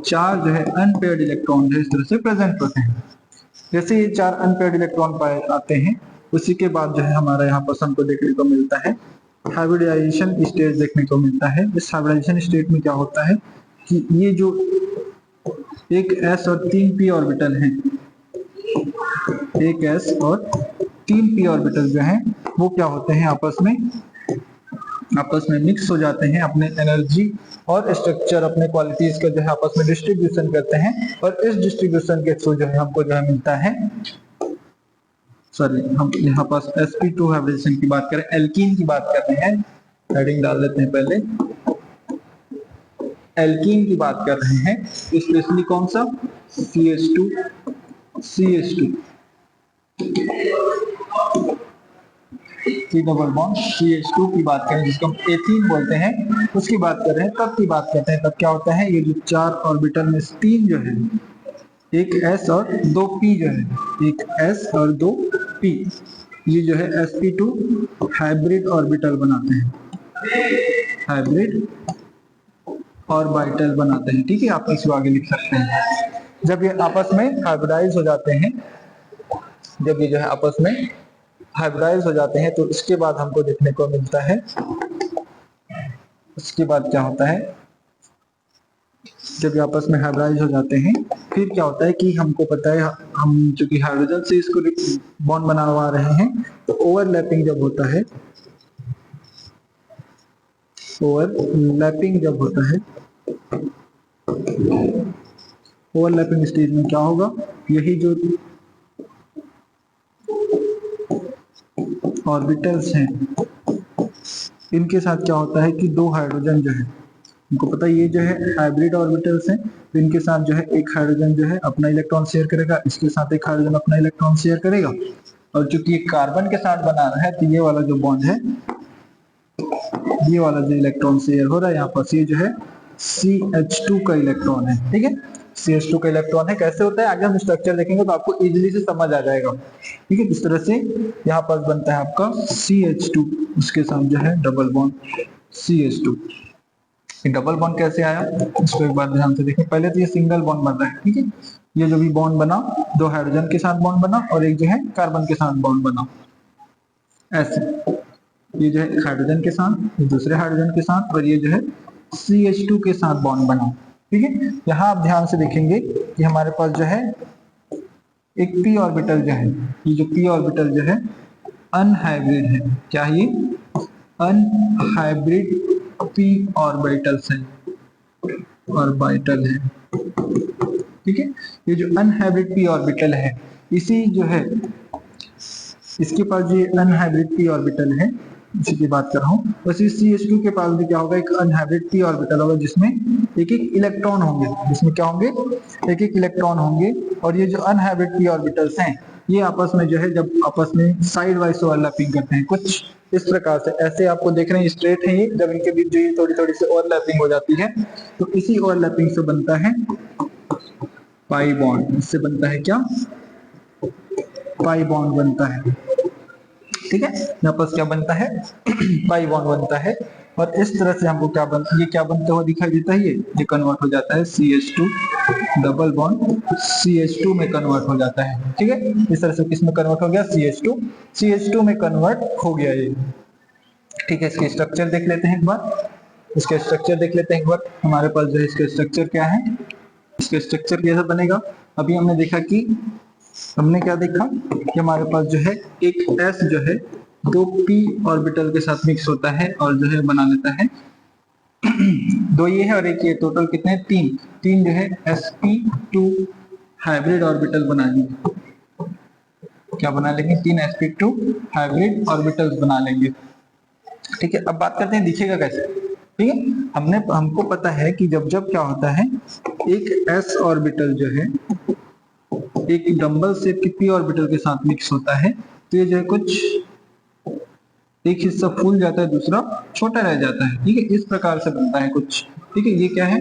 4 जो है अनपेयर्ड इलेक्ट्रॉन जो इस तरह से प्रेजेंट होते हैं। जैसे ये 4 अनपेयर्ड इलेक्ट्रॉन पाए आते हैं, उसी के बाद जो है हमारा यहाँ पर हमको देखने को मिलता है हाइब्रिडाइजेशन स्टेट देखने को मिलता है। इस हाइब्रिडाइजेशन स्टेट में क्या होता है कि ये जो एक s और 3 p ऑर्बिटल हैं, एक s और 3 p ऑर्बिटल जो हैं वो क्या होते हैं आपस में मिक्स हो जाते हैं, अपने एनर्जी और स्ट्रक्चर अपने क्वालिटीज का जो है आपस में डिस्ट्रीब्यूशन करते हैं और इस डिस्ट्रीब्यूशन के थ्रू जो है हमको जो है मिलता है, सॉरी हम यहाँ पास sp2 हाइब्रिडेशन की बात करें, एल्कीन की बात कर रहे हैं, हेडिंग डाल देते हैं पहले, एल्कीन की बात कर रहे हैं, स्पेशली कौन सा CH2 की डबल बॉन्ड CH2 की बात करें जिसको हम एथीन बोलते हैं, उसकी बात कर रहे हैं, तब की बात करते हैं, तब क्या होता है ये जो 4 ऑर्बिटल में 3 जो है, एक s और 2 p जो है, एक s और 2 p, ये जो है sp2 हाइब्रिड ऑर्बिटल बनाते हैं, हाइब्रिड ऑर्बिटल बनाते हैं। ठीक है, आप इसको आगे लिख सकते हैं। जब ये आपस में हाइब्रिडाइज हो जाते हैं, जब ये जो है आपस में हाइब्रिडाइज हो जाते हैं तो इसके बाद हमको देखने को मिलता है, उसके बाद क्या होता है, जब आपस में हाइब्रिडाइज हो जाते हैं फिर क्या होता है कि हमको पता है हम चूंकि हाइड्रोजन से इसको बॉन्ड बनवा रहे हैं, तो ओवरलैपिंग जब होता है, ओवरलैपिंग जब होता है, ओवरलैपिंग स्टेज में क्या होगा, यही जो ऑर्बिटल्स हैं इनके साथ क्या होता है कि 2 हाइड्रोजन जो है, हमको पता है ये जो है हाइब्रिड ऑर्बिटल्स हैं, तो इनके साथ जो है एक हाइड्रोजन जो है अपना इलेक्ट्रॉन शेयर करेगा, इसके साथ एक हाइड्रोजन अपना इलेक्ट्रॉन शेयर करेगा, और चूंकि ये कार्बन के साथ बना रहा है तो ये वाला जो बॉन्ड है, ये वाला जो इलेक्ट्रॉन शेयर हो रहा है यहाँ पर, ये जो है CH2 का इलेक्ट्रॉन है। ठीक है, CH2 का इलेक्ट्रॉन है, कैसे होता है आगे हम स्ट्रक्चर देखेंगे तो आपको इजीली से समझ आ जाएगा। ठीक है, इस तरह से यहाँ पर बनता है आपका CH2, उसके साथ जो है double bond CH2। Double bond कैसे आया इसको एक बार ध्यान से देखें। पहले तो ये सिंगल बॉन्ड बन रहा है, ठीक है, ये जो भी बॉन्ड बना 2 हाइड्रोजन के साथ बॉन्ड बना और एक जो है कार्बन के साथ बॉन्ड बना, ऐसे ये जो है हाइड्रोजन के साथ, ये दूसरे हाइड्रोजन के साथ, और ये जो है CH2 के साथ बॉन्ड बना। ठीक है, यहाँ आप ध्यान से देखेंगे कि हमारे पास जो है एक p ऑर्बिटल जो है, ये जो p ऑर्बिटल जो है अनहाइब्रिड है, क्या ये अनहाइब्रिड p ऑर्बिटल्स है, ऑर्बिटल है। ठीक है, ये जो अनहाइब्रिड p ऑर्बिटल है, इसी जो है इसके पास जो अनहाइब्रिड p ऑर्बिटल है, इसी की बात कर रहा हूँ, वैसे CH2 के पास भी क्या होगा, एक अनहाइब्रिड p ऑर्बिटल होगा जिसमें एक एक इलेक्ट्रॉन होंगे, जिसमें क्या होंगे, एक एक इलेक्ट्रॉन होंगे, और ये जो अनहाइब्रिड p ऑर्बिटल्स हैं ये आपस में जो है जब आपस में साइड वाइज ओवरलैपिंग करते हैं कुछ इस प्रकार से, ऐसे आपको देख रहे हैं स्ट्रेट है ये, जब इनके बीच जो ये थोड़ी थोड़ी सी ओवरलैपिंग हो जाती है तो इसी ओवरलैपिंग से बनता है पाई बॉन्ड, इससे बनता है क्या, पाई बॉन्ड बनता है। ठीक है, यहाँ पर क्या बनता है पाई बॉन्ड बनता है, और इस तरह से हमको क्या ये क्या बनता हुआ दिखाई देता है, ये कन्वर्ट हो जाता है CH2 डबल बॉन्ड CH2 में कन्वर्ट हो जाता है। ठीक है, इस तरह से किस में कन्वर्ट हो गया, CH2 में कन्वर्ट हो गया ये। ठीक है, इसके स्ट्रक्चर देख लेते हैं एक बार, इसके स्ट्रक्चर देख लेते हैं एक बार। हमारे पास जो है इसका स्ट्रक्चर क्या है, इसका स्ट्रक्चर कैसा बनेगा, अभी हमने देखा कि हमने क्या देखा कि हमारे पास जो है एक S जो है 2 p ऑर्बिटल के साथ मिक्स होता है और जो है बना लेता है 2 ये है और एक ये, टोटल कितने, 3 जो है sp2 हाइब्रिड ऑर्बिटल बना लेंगे, क्या बना लेंगे, 3 sp2 हाइब्रिड ऑर्बिटल्स बना लेंगे। ठीक है, अब बात करते हैं दिखेगा कैसे। ठीक है, हमको पता है कि जब जब क्या होता है एक s ऑर्बिटल जो है एक डंबल शेप की p ऑर्बिटल के साथ मिक्स होता है तो ये जो है कुछ एक हिस्सा फूल जाता है, दूसरा छोटा रह जाता है। ठीक है, इस प्रकार से बनता है कुछ। ठीक है, ये क्या है,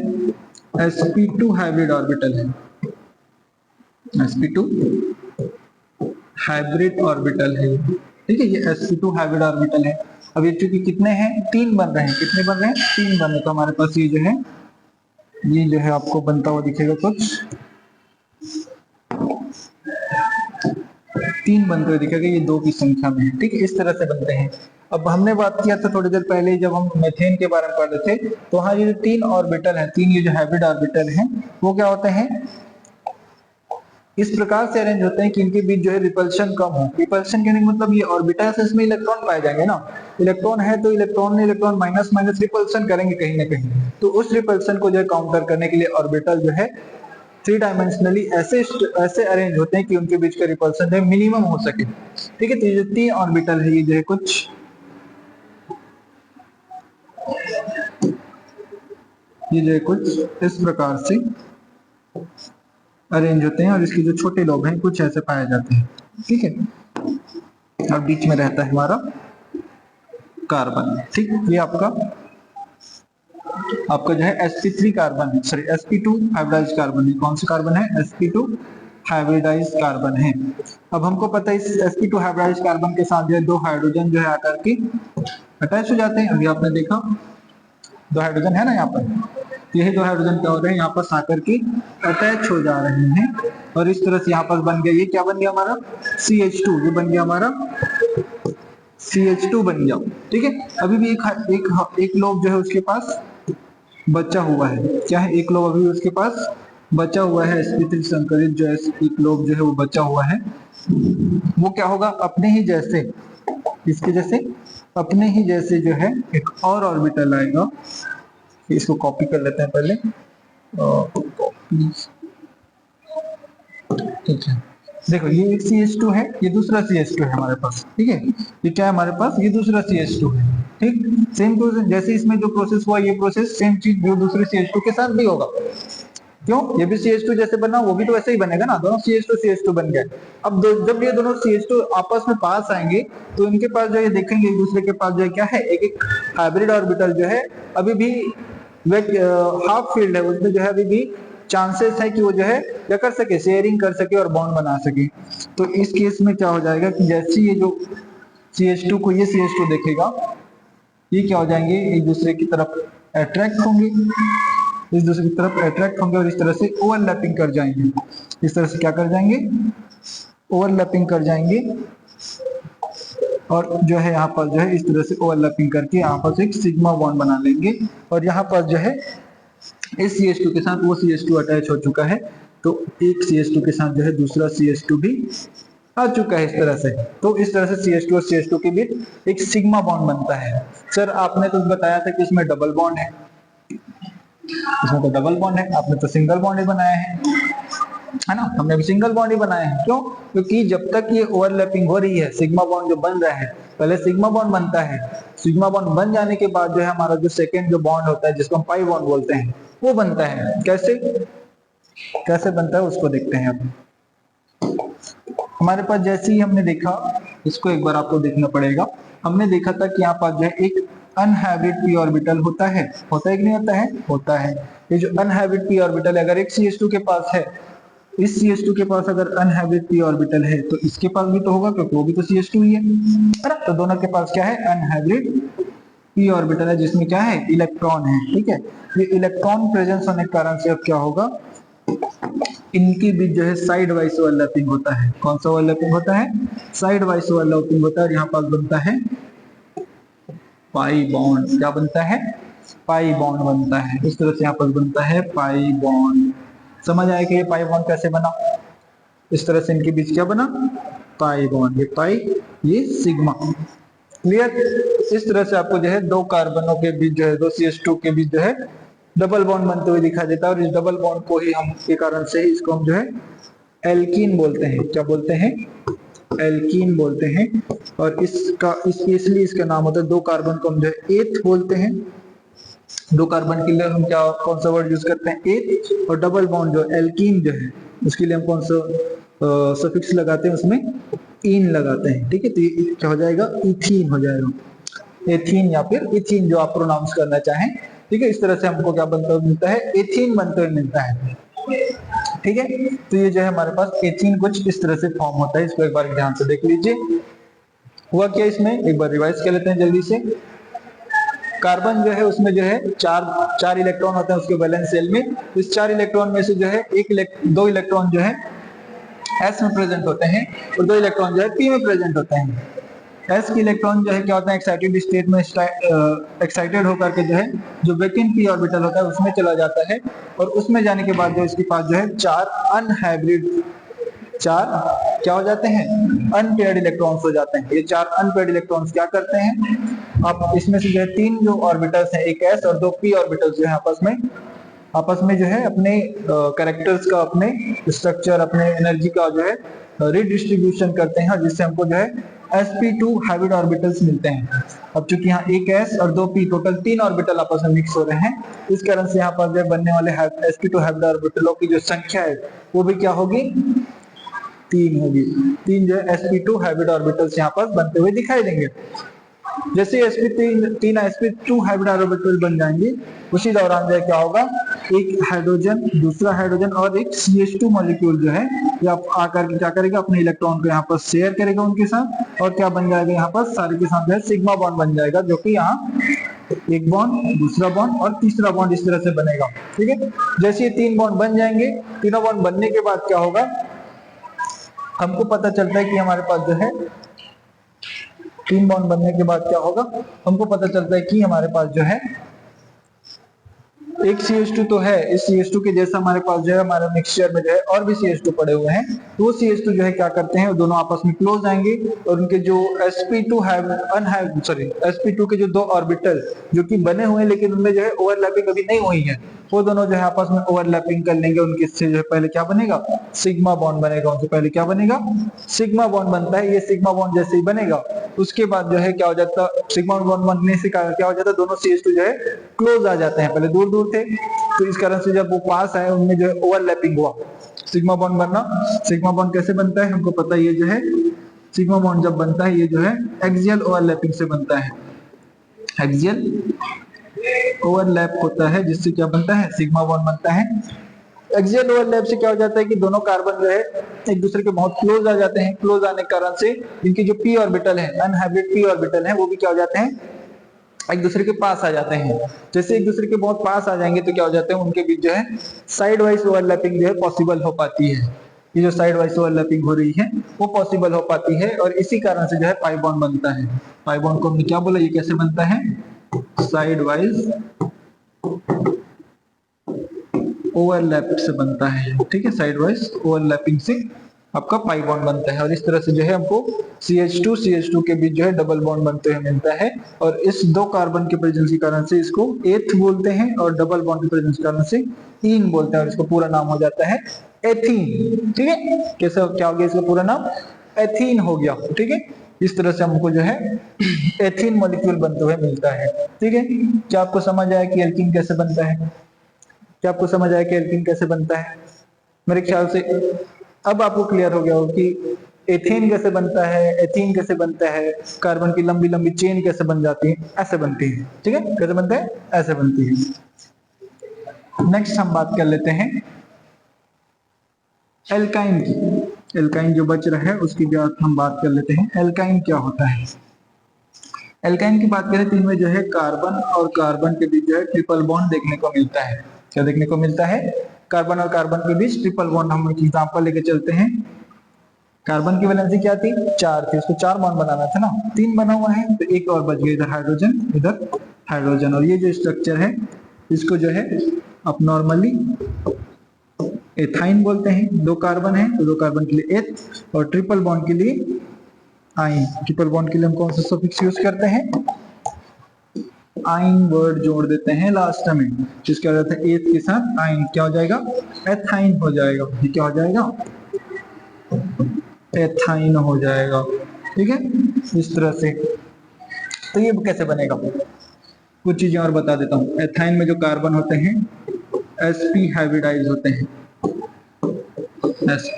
sp2 हाइब्रिड ऑर्बिटल है, sp2 हाइब्रिड ऑर्बिटल है। ठीक है, ये sp2 हाइब्रिड ऑर्बिटल है, अब ये चूंकि कितने हैं, 3 बन रहे हैं, कितने बन रहे हैं, 3 बन रहे हैं, तो हमारे पास ये जो है आपको बनता हुआ दिखेगा कुछ 3 बनते हुए दिखेगा, ये 2 की संख्या में है, ठीक है, इस तरह से बनते हैं। अब हमने बात किया था थोड़ी देर पहले जब हम मीथेन के बारे में पढ़ रहे थे, तो हाँ ये जो 3 ऑर्बिटल है, 3 ये जो हाइब्रिड ऑर्बिटल हैं वो क्या होते हैं, इस प्रकार से अरेंज होते हैं कि इनके बीच जो है रिपल्शन कम हो। रिपल्शन कहने का मतलब ये ऑर्बिटल से इसमें इलेक्ट्रॉन पाए जाएंगे ना, इलेक्ट्रॉन है तो इलेक्ट्रॉन ने इलेक्ट्रॉन माइनस माइनस रिपल्शन करेंगे कहीं ना कहीं, तो उस रिपल्शन को जो है काउंटर करने के लिए ऑर्बिटल जो है 3 डायमेंशनली ऐसे अरेंज होते हैं कि उनके बीच का रिपल्शन जो है मिनिमम हो सके, ठीक है। तो ये जो 3 ऑर्बिटल है ये जो है कुछ इस प्रकार से अरेंज होते हैं और इसके जो छोटे लोब हैं कुछ ऐसे पाए जाते हैं, ठीक है। और बीच में रहता है हमारा कार्बन, ठीक, ये आपका जो है sp3 कार्बन है, सॉरी sp2 हाइब्रिडाइज्ड कार्बन है। कौन सा कार्बन है, sp2 हाइब्रिडाइज्ड कार्बन है। अब हमको पता है इस sp2 हाइब्रिडाइज्ड कार्बन के साथ जो है 2 हाइड्रोजन जो है आकर के अटैच हो जाते हैं। अभी आपने देखा 2 हाइड्रोजन है ना यहाँ पर, यही 2 हाइड्रोजन क्या हो रहे हैं यहाँ पर आकर के अटैच हो जा रहे हैं और इस तरह से यहाँ पर बन गया, ये क्या बन गया हमारा CH2, ये बन गया हमारा CH2 बन गया, ठीक है। अभी भी एक लोब जो है उसके पास बचा हुआ है, क्या है, एक लोब अभी उसके पास बचा हुआ है, sp3 संकरित जो है एक लोब जो है वो बचा हुआ है। वो क्या होगा, अपने ही जैसे, इसके जैसे अपने ही जैसे जो है एक और ऑर्बिटल आएगा, इसको कॉपी कर लेते हैं पहले, ठीक है। देखो ये एक CH2 है, ये दूसरा CH2 है हमारे पास, ठीक है, ये क्या है हमारे पास, ये दूसरा CH2 है, ठीक। सेम प्रोसेस, जैसे इसमें जो प्रोसेस हुआ ये प्रोसेस सेम चीज जो दूसरे CH2 के साथ भी होगा। क्यों, ये भी CH2 जैसे बना वो भी तो वैसे ही बनेगा ना, दोनों CH2 बन गए। अब जब ये दोनों CH2 आपस में पास आएंगे तो इनके पास जो है देखेंगे एक दूसरे के पास जो है क्या है, एक हाइब्रिड ऑर्बिटल जो है अभी भी हाफ फील्ड है, उसमें जो है अभी भी चांसेस है कि वो जो है क्या कर सके, शेयरिंग कर सके और बॉन्ड बना सके। तो इस केस में क्या हो जाएगा कि जैसे ये जो CH2 को ये CH2 देखेगा, ये क्या हो जाएंगे, एक दूसरे की तरफ अट्रैक्ट होंगे, इस दूसरे की तरफ अट्रैक्ट होंगे और इस तरह से ओवरलैपिंग कर जाएंगे, इस तरह से क्या कर जाएंगे, ओवरलैपिंग कर जाएंगे और जो है यहाँ पर जो है इस तरह से ओवरलैपिंग करके यहाँ पर एक सिग्मा बॉन्ड बना लेंगे और यहाँ पर जो है इस CH2 के साथ वो CH2 अटैच हो चुका है, तो एक CH2 के साथ जो है दूसरा CH2 भी आ चुका है इस तरह से। तो इस तरह से CH2 और CH2 के बीच एक सिग्मा बॉन्ड बनता है। सर आपने तो बताया था कि इसमें डबल बॉन्ड है, इसमें तो डबल बॉन्ड है, आपने तो सिंगल बॉन्ड ही बनाया है ना, हमने भी सिंगल बॉन्ड ही बनाया है। क्यों, क्योंकि जब तक ये ओवरलैपिंग हो रही है, सिग्मा बॉन्ड जो बन रहा है, पहले सिग्मा बॉन्ड बनता है, सिग्मा बॉन्ड बन जाने के बाद जो है हमारा जो सेकेंड जो बॉन्ड होता है जिसको हम पाई बॉन्ड बोलते हैं वो बनता है। कैसे बनता है उसको देखते हैं। अब हमारे पास जैसे ही हमने देखा, इसको एक बार आपको देखना पड़ेगा, हमने देखा था कि यहाँ पर जो है एक अनहाइब्रिड p ऑर्बिटल होता है कि नहीं होता है, होता है। ये जो अनहाइब्रिड p ऑर्बिटल है, अगर एक CH2 के पास है, इस CH2 के पास अगर अनहाइब्रिड p ऑर्बिटल है तो इसके पास भी तो होगा क्योंकि वो भी तो CH2 ही है ना। तो दोनों के पास क्या है, अनहाइब्रिड p ऑर्बिटल है जिसमें क्या है, इलेक्ट्रॉन है, ठीक है। ये इलेक्ट्रॉन प्रेजेंस होने के कारण से अब क्या होगा, इनके बीच जो है साइड वाइज ओवरलैपिंग होता है। कौन सा ओवरलैपिंग होता है, साइड वाइज ओवरलैपिंग होता है और यहाँ पास बनता है पाई बॉन्ड। क्या बनता है, पाई बॉन्ड बनता है, इस तरह से यहाँ पर बनता है पाई बॉन्ड। समझ आया कि ये पाई बॉन्ड कैसे बना, इस तरह से इनके बीच क्या बना, पाई बॉन्ड, ये पाई ये सिग्मा, क्लियर। इस तरह से आपको जो है 2 कार्बनों के बीच जो है 2 CH2 के बीच जो है डबल बॉन्ड बनते हुए दिखाई देता है और इस डबल बॉन्ड को ही हम के कारण से ही इसको हम जो है एल्कीन बोलते हैं। क्या बोलते हैं, एल्कीन बोलते हैं। और इसलिए इसका नाम होता है, 2 कार्बन को हम जो है एथ बोलते हैं। 2 कार्बन के लिए हम क्या कौन सा वर्ड यूज करते हैं, एथ। और डबल बॉन्ड जो एल्कीन जो है उसके लिए हम कौन सा सफिक्स लगाते हैं, उसमें इन लगाते हैं, ठीक है। तो ये क्या हो जाएगा, इथीन हो जाएगा, एथीन या फिर इथीन जो आप प्रोनाउंस करना चाहें, ठीक है। इस तरह से हमको क्या बनता हुआ मिलता है, एथीन बनते हुए मिलता है, ठीक है। तो ये जो है हमारे पास एथीन कुछ इस तरह से फॉर्म होता है, इसको एक बार ध्यान से देख लीजिए। हुआ क्या इसमें, एक बार रिवाइज कर लेते हैं जल्दी से। कार्बन जो है उसमें जो है चार इलेक्ट्रॉन होते हैं उसके वैलेंस शेल में। इस 4 इलेक्ट्रॉन में से जो है दो इलेक्ट्रॉन जो है s में प्रेजेंट होते हैं और 2 इलेक्ट्रॉन जो है p में प्रेजेंट होते हैं। s की इलेक्ट्रॉन जो है क्या होता है, एक्साइटेड स्टेट में एक्साइटेड होकर के जो है जो वैकेंट p ऑर्बिटल होता है उसमें चला जाता है और उसमें जाने के बाद जो इसके पास जो है 4 अनहाइब्रिड, 4 क्या हो जाते हैं, अनपेयर्ड इलेक्ट्रॉन्स हो जाते हैं। ये 4 अनपेयर्ड इलेक्ट्रॉन्स क्या करते हैं, अब इसमें से जो है 3 जो ऑर्बिटल्स हैं, एक s और 2 p ऑर्बिटल्स जो है आपस में जो है अपने कैरेक्टर्स का, अपने स्ट्रक्चर, अपने एनर्जी का जो है रिडिस्ट्रीब्यूशन करते हैं और जिससे हमको जो है sp2 हाइब्रिड ऑर्बिटल्स मिलते हैं। अब चूंकि यहाँ एक s और 2 p, टोटल 3 ऑर्बिटल आपस में मिक्स हो रहे हैं, इस कारण से यहाँ पर जो बनने वाले sp2 हाइब्रिड ऑर्बिटलों की जो संख्या है वो भी क्या होगी, 3 होगी। 3 जो है sp2 हाइब्रिड ऑर्बिटल्स यहाँ पर बनते हुए दिखाई देंगे। जैसे तीन sp2 हाइब्रिड ऑर्बिटल बन जाएंगे उसी दौरान जो क्या होगा, एक हाइड्रोजन, दूसरा हाइड्रोजन और एक CH2 मॉलिक्यूल जो है ये आकर के क्या करेगा, अपने इलेक्ट्रॉन को यहाँ पर शेयर करेगा उनके साथ और क्या बन जाएगा, यहाँ पर सारे के साथ जो है सिग्मा बॉन्ड बन जाएगा, जो कि यहाँ एक बॉन्ड, दूसरा बॉन्ड और तीसरा बॉन्ड इस तरह से बनेगा। ठीक है, जैसे ये 3 बॉन्ड बन जाएंगे, तीनों बॉन्ड बनने के बाद क्या होगा, हमको पता चलता है कि हमारे पास जो है 3 बॉन्ड बनने के बाद क्या होगा, हमको पता चलता है कि हमारे पास जो है एक CH2 तो है, इस CH2 के जैसा हमारे पास जो है हमारे मिक्सचर में जो है और भी CH2 पड़े हुए हैं, तो वो CH2 जो है क्या करते हैं, दोनों आपस में क्लोज आएंगे और उनके जो sp2 के जो 2 ऑर्बिटल जो कि बने हुए हैं लेकिन उनमें जो है ओवरलैपिंग अभी नहीं हुई है, वो दोनों जो है आपस में ओवरलैपिंग कर लेंगे। उनके से जो है पहले क्या बनेगा, सिग्मा बॉन्ड बनेगा। उनसे पहले क्या बनेगा, सिग्मा बॉन्ड बनता है। ये सिग्मा बॉन्ड जैसे ही बनेगा उसके बाद जो है क्या हो जाता, सिग्मा बॉन्ड बनने से क्या हो जाता, दोनों CH2 जो है क्लोज आ जाते हैं। पहले दूर दूर थे तो इस कारण से जब वो पास आए उनमें जो है ओवरलैपिंग हुआ, सिग्मा बॉन्ड बनना। सिग्मा बॉन्ड कैसे बनता है हमको पता है, ये जो है सिग्मा बॉन्ड जब बनता है ये जो है एक्सियल ओवरलैपिंग से बनता है, एक्सियल ओवरलैप होता है जिससे क्या बनता है, सिग्मा बॉन्ड बनता है। एक्सियल ओवरलैप से क्या हो जाता है कि दोनों कार्बन जो है एक दूसरे के बहुत क्लोज आ जाते हैं। क्लोज आने के कारण से इनकी जो p ऑर्बिटल है, अनहाइब्रिड p ऑर्बिटल है, वो भी क्या हो जाते हैं, एक दूसरे के पास आ जाते हैं। जैसे एक दूसरे के बहुत पास आ जाएंगे तो क्या हो जाते हैं, उनके बीच जो है साइड वाइज ओवरलैपिंग जो है पॉसिबल हो पाती है। ये जो साइड वाइज ओवरलैपिंग हो रही है वो पॉसिबल हो पाती है और इसी कारण से जो है पाई बॉन्ड बनता है। पाई बॉन्ड को हमने क्या बोला, ये कैसे बनता है, साइड वाइज ओवरलैप से बनता है। ठीक है, साइड वाइज ओवरलैपिंग से आपका पाई बॉन्ड बनता है और इस तरह से जो है हमको CH2 के बीच जो है डबल बॉन्ड बनते हुए मिलता है। और इस 2 कार्बन के प्रेजेंस के कारण से इसको एथ बोलते हैं और डबल बॉन्ड के प्रेजेंस के कारण से ईन बोलते हैं और इसका पूरा नाम हो जाता है एथीन। ठीक है, कैसे क्या हो गया, इसका पूरा नाम एथीन हो गया। ठीक है, इस तरह से हमको जो है एथीन मॉलिक्यूल बनते हुए मिलता है। ठीक है, क्या आपको समझ आया कि एल्कीन कैसे बनता है, क्या आपको समझ आया कि एल्कीन कैसे बनता है? मेरे ख्याल से अब आपको क्लियर हो गया हो कि एथेन कैसे बनता है, एथीन कैसे बनता है, कार्बन की लंबी लंबी चेन कैसे बन जाती है, ऐसे बनती है। ठीक है, कैसे बनते हैं, ऐसे बनती है। नेक्स्ट हम बात कर लेते हैं एल्काइन की। एल्काइन जो बच रहा है उसकी भी हम बात कर लेते हैं। एल्काइन क्या होता है, एल्काइन की बात करें तो इनमें जो है कार्बन और कार्बन के बीच जो है ट्रिपल बॉन्ड देखने को मिलता है। क्या देखने को मिलता है, कार्बन और कार्बन के बीच ट्रिपल बॉन्ड। हम एक एग्जांपल लेके चलते हैं। कार्बन की वैलेंसी क्या थी, 4 थी, उसको 4 बॉन्ड बनाना था ना, 3 बना हुआ है तो एक और बच गया, इधर हाइड्रोजन इधर हाइड्रोजन। और ये जो स्ट्रक्चर है इसको जो है आप नॉर्मली एथाइन बोलते हैं। 2 कार्बन है तो 2 कार्बन के लिए एथ और ट्रिपल बॉन्ड के लिए आइन। ट्रिपल बॉन्ड के लिए हम कौन सा सफिक्स यूज करते हैं, आइन वर्ड जोड़ देते हैं लास्ट में, जिसके क्या हो जाता है एथ के साथ आइन, क्या हो जाएगा, एथाइन हो जाएगा। ये क्या हो जाएगा, एथाइन हो जाएगा। ठीक है, इस तरह से। तो ये कैसे बनेगा, कुछ चीजें और बता देता हूँ। एथाइन में जो कार्बन होते हैं sp हाइब्रिडाइज होते हैं, sp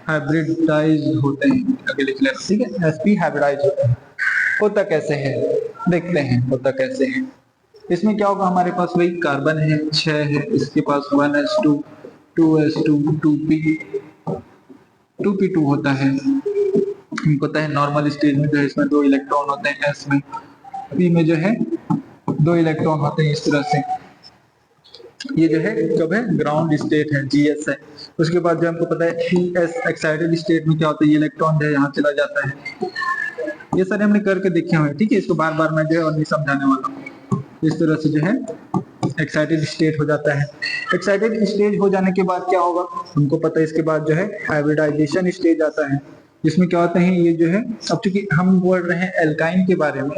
हाइब्रिडाइज होते हैं, आगे लिख लेना। ठीक है, sp हाइब्रिडाइज होते हैं। होता कैसे है, देखते हैं होता कैसे है। इसमें क्या होगा, हमारे पास वही कार्बन है 6 है, इसके पास 1s2 2s2 2p2 होता है हमको पता है नॉर्मल स्टेज में जो है इसमें 2 इलेक्ट्रॉन होते हैं, एस में, पी में जो है 2 इलेक्ट्रॉन होते हैं इस तरह से। ये जो है कब है, ग्राउंड स्टेट है, जीएस है। उसके बाद जो हमको पता है पीएस एक्साइटेड स्टेट में क्या होता है, ये इलेक्ट्रॉन जो है यहाँ चला जाता है। ये सारे हमने करके देखे हुए हैं, ठीक है, इसको बार बार मैं जो है और नहीं समझाने वाला। इस तरह से जो है एक्साइटेड स्टेट हो जाता है। एक्साइटेड स्टेज हो जाने के बाद क्या होगा, हमको पता है इसके बाद जो है हाइब्रिडाइजेशन स्टेज आता है, जिसमें क्या होते हैं ये जो है, अब चूंकि हम बोल रहे हैं एल्काइन के बारे में,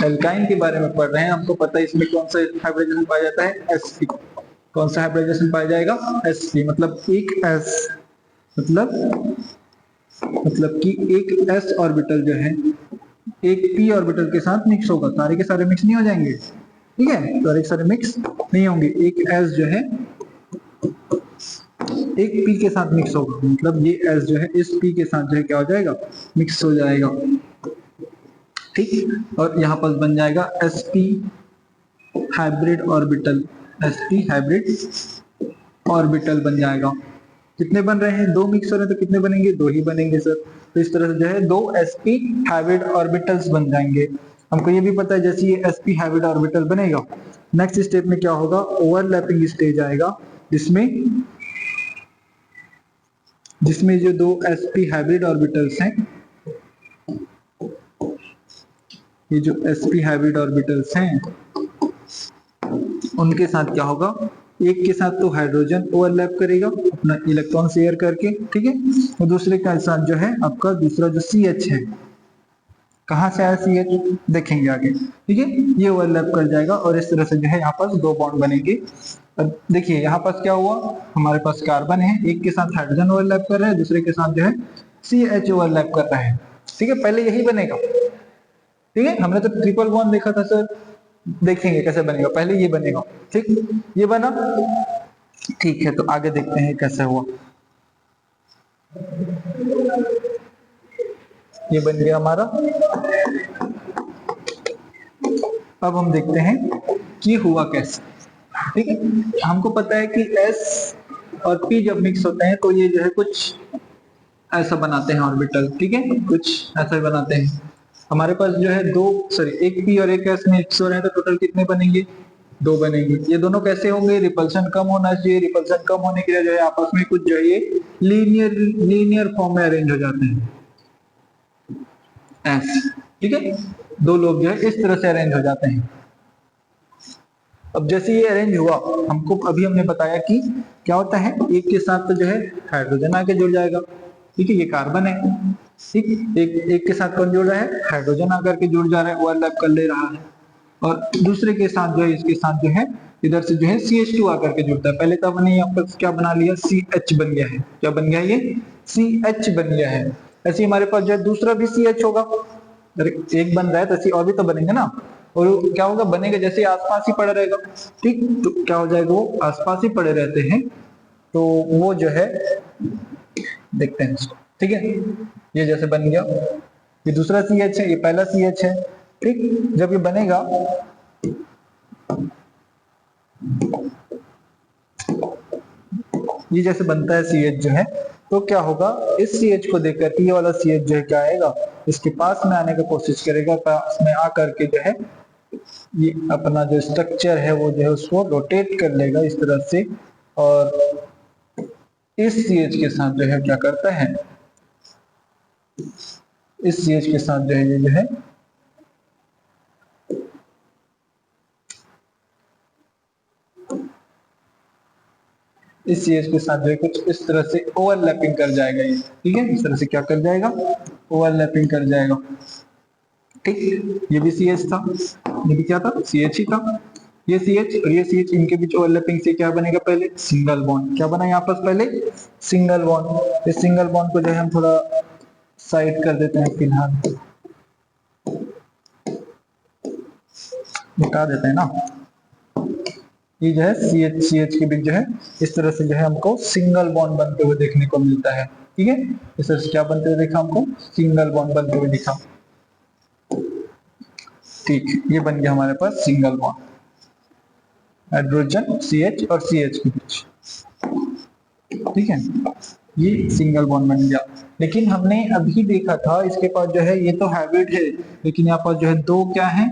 एल्काइन के बारे में पढ़ रहे हैं, हमको पता है इसमें कौन सा हाइब्रिडाइजेशन पाया जाता है, एसपी। कौन सा हाइब्रिडाइजेशन पाया जाएगा, एसपी, मतलब एक एस, मतलब कि एक एस ऑर्बिटल जो है एक पी ऑर्बिटल के साथ मिक्स होगा। सारे के सारे मिक्स नहीं हो जाएंगे, ठीक है, सारे के सारे मिक्स नहीं होंगे। एक एस जो है एक पी के साथ मिक्स होगा, मतलब ये एस जो है इस पी के साथ जो है क्या हो जाएगा, मिक्स हो जाएगा, ठीक। और यहाँ पर बन जाएगा sp hybrid orbital, sp hybrid orbital बन जाएगा। कितने बन रहे हैं, 2 मिक्स हो रहे हैं तो कितने बनेंगे, 2 ही बनेंगे सर। तो इस तरह से जो है 2 sp हाइब्रिड ऑर्बिटल्स बन जाएंगे। हमको ये भी पता है जैसे ये sp हाइब्रिड ऑर्बिटल बनेगा, नेक्स्ट स्टेप में क्या होगा, ओवरलैपिंग स्टेज आएगा, जिसमें जो 2 sp हाइब्रिड ऑर्बिटल्स हैं, ये जो sp हाइब्रिड ऑर्बिटल्स हैं उनके साथ क्या होगा, एक के साथ तो हाइड्रोजन ओवरलैप करेगा अपना इलेक्ट्रॉन शेयर करके, ठीक है, और दूसरे के साथ जो है आपका दूसरा जो CH है, कहाँ से आया CH देखेंगे आगे, ठीक है, ये ओवरलैप कर जाएगा और इस तरह से जो है यहाँ पास 2 बॉन्ड बनेंगे। अब देखिए यहाँ पास क्या हुआ, हमारे पास कार्बन है, एक के साथ हाइड्रोजन ओवरलैप कर रहा है, दूसरे के साथ जो है CH ओवरलैप कर रहा है, ठीक है, पहले यही बनेगा, ठीक है, हमने तो ट्रिपल बॉन्ड देखा था सर, देखेंगे कैसे बनेगा, पहले ये बनेगा, ठीक, ये बना, ठीक है, तो आगे देखते हैं कैसे हुआ। ये बन गया हमारा। अब हम देखते हैं कि हुआ कैसे, ठीक है। हमको पता है कि S और P जब मिक्स होते हैं तो ये जो है कुछ ऐसा बनाते हैं ऑर्बिटल, ठीक है, कुछ ऐसा ही बनाते हैं। हमारे पास जो है एक P और एक S मिक्स हो रहे हैं तो टोटल कितने बनेंगे, 2 बनेंगे। ये दोनों कैसे होंगे, रिपल्शन कम होना चाहिए, रिपल्शन कम होने के लिए जो है आपस में कुछ जो है लीनियर फॉर्म में अरेंज हो जाते हैं, ऐसे, ठीक है, 2 लोग जो है इस तरह से अरेंज हो जाते हैं। अब जैसे ये अरेंज हुआ, हमने बताया कि क्या होता है, एक के साथ तो जो है हाइड्रोजन आके जुड़ जाएगा, ठीक है, ये कार्बन है, ठीक, एक के साथ कौन जुड़ रहा है, हाइड्रोजन आकर के जुड़ जा रहा है, ओवरलैप कर ले रहा है, और दूसरे के साथ जो है इसके साथ जो है इधर से जो है CH2 आकर के जुड़ता है। पहले तो हमने यहाँ पर क्या बना लिया, CH बन गया है, क्या बन गया है, ये CH बन गया है। ऐसे हमारे पास जो है दूसरा भी CH होगा, एक बन रहा है तो ऐसे और भी तो बनेंगे ना, और क्या होगा, बनेगा जैसे आसपास ही पड़े रहेगा, ठीक, तो क्या हो जाएगा, वो आसपास ही पड़े रहते हैं, तो वो जो है देखते हैं इसको, ठीक है, ये जैसे बन गया, ये दूसरा CH है, ये पहला CH है, ठीक, जब ये बनेगा ये जैसे बनता है CH जो है, तो क्या होगा, इस CH को देख करके ये वाला CH जो है क्या आएगा, इसके पास में आने की कोशिश करेगा, पास में आकर के जो है ये अपना जो स्ट्रक्चर है वो जो है उसको रोटेट कर लेगा इस तरह से, और इस CH के साथ जो है क्या करता है, इस CH के साथ जो है ये जो है इस CH के साथ जो है कुछ इस तरह से ओवरलैपिंग कर जाएगा ये, ठीक है, इस तरह से क्या कर जाएगा, ओवरलैपिंग कर जाएगा, ठीक, ये भी CH था, ये भी क्या था, CH ही था, ये CH और ये CH, इनके बीच ओवरलैपिंग से क्या बनेगा, पहले सिंगल बॉन्ड, क्या बना यहाँ पर पहले, सिंगल बॉन्ड। इस सिंगल बॉन्ड को जो है हम थोड़ा साइड कर देते हैं, फिलहाल मिटा देते हैं ना, ये जो है CH के बीच जो है इस तरह से जो है हमको सिंगल बॉन्ड बनते हुए देखने को मिलता है, ठीक है, इस तरह से क्या बनते हुए देखा, हमको सिंगल बॉन्ड बनते हुए दिखा, ठीक, ये बन गया हमारे पास सिंगल बॉन्ड, हाइड्रोजन CH और CH के बीच, ठीक है। ये सिंगल बॉन्ड बन गया। लेकिन हमने अभी देखा था इसके पास जो है ये तो हाइब्रिड है, लेकिन यहाँ पर जो है दो क्या है,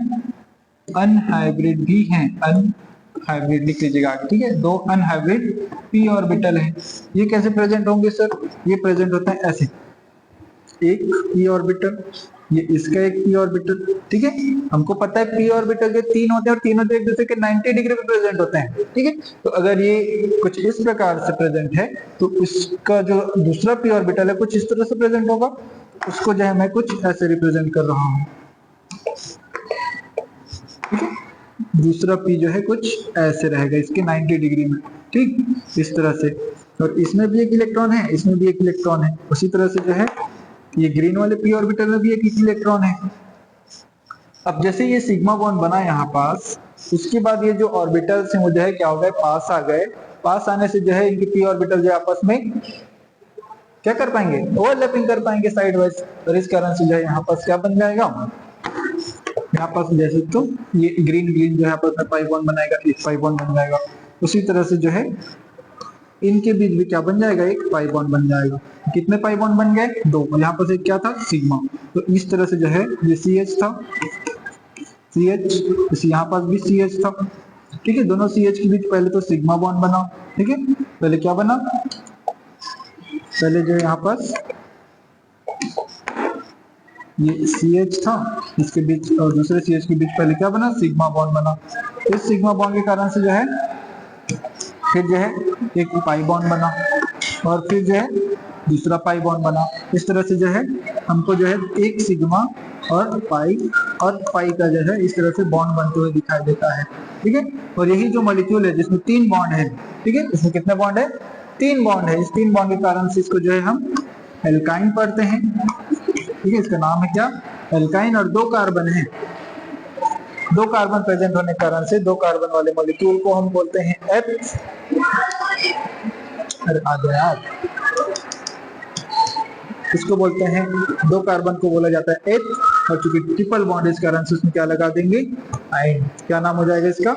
अनहाइब्रिड भी हैं। अनहाइब्रिड लिख लीजिएगा, ठीक है, दो अनहाइब्रिड पी ऑर्बिटल है। ये कैसे प्रेजेंट होंगे सर? ये प्रेजेंट होता है ऐसे, एक पी ऑर्बिटल, ये इसका एक पी ऑर्बिटल, ठीक है। हमको पता है पी ऑर्बिटल के तीन होते हैं और तीनों तो एक दूसरे के 90 डिग्री पे प्रेजेंट होते हैं, ठीक है। तो अगर ये कुछ इस प्रकार से प्रेजेंट है तो इसका जो दूसरा पी ऑर्बिटल है कुछ इस तरह से प्रेजेंट होगा, उसको जो है मैं कुछ ऐसे रिप्रेजेंट कर रहा हूँ, ठीक है। दूसरा पी जो है कुछ ऐसे रहेगा इसके 90 डिग्री में, ठीक, इस तरह से। और इसमें भी एक इलेक्ट्रॉन है, इसमें भी एक इलेक्ट्रॉन है, उसी तरह से जो है ये ग्रीन वाले पी ऑर्बिटल में भी एक इलेक्ट्रॉन है। अब जैसे ये सिग्मा बॉन्ड बना यहाँ पास, उसके बाद ये जो ऑर्बिटल्स हैं वो जो है क्या हो गए, पास आ गए। पास आने से जो है इनकी पी ऑर्बिटल जो आपस में क्या कर पाएंगे, ओवरलैपिंग कर पाएंगे साइड वाइज, और इस कारण से जो है यहाँ पास क्या बन जाएगा, यहाँ पास जैसे तो ये ग्रीन ग्रीन जो है आपस में पाई बॉन्ड बनाएगा, एक पाई बॉन्ड बन जाएगा। उसी तरह से जो है इनके बीच भी क्या बन जाएगा, एक पाई बॉन्ड बन जाएगा। कितने पाई बॉन्ड बन गए, दो, और यहाँ पर एक क्या था, सिग्मा। तो इस तरह से जो है ये CH था, CH, इस यहाँ पास भी CH था, ठीक है। दोनों CH के बीच पहले तो सिग्मा बॉन्ड बना, ठीक है। पहले क्या बना, पहले जो यहाँ पास ये CH था, इसके बीच और दूसरे CH के बीच पहले क्या बना, सिग्मा बॉन्ड बना। इस सिग्मा बॉन्ड के कारण से जो है फिर जो है एक पाई बॉन्ड बना, और फिर जो है दूसरा पाई बॉन्ड बना। इस तरह से जो है हमको जो है एक सिग्मा और पाई का जो है इस तरह से बॉन्ड बनते हुए दिखाई देता है, ठीक है। और यही जो मॉलिक्यूल है जिसमें 3 बॉन्ड है, ठीक है, इसमें कितने बॉन्ड है, 3 बॉन्ड है। इस 3 बॉन्ड के कारण से इसको जो है हम एल्काइन पढ़ते हैं, ठीक है। इसका नाम है क्या, एल्काइन। और 2 कार्बन है, 2 कार्बन प्रेजेंट होने के कारण से 2 कार्बन वाले मॉलिक्यूल को हम बोलते हैं H। अरे आ गया यार, इसको बोलते हैं, 2 कार्बन को बोला जाता है H, और चूंकि ट्रिपल बॉन्ड इस कारण से उसमें क्या लगा देंगे, आइन। क्या नाम हो जाएगा इसका,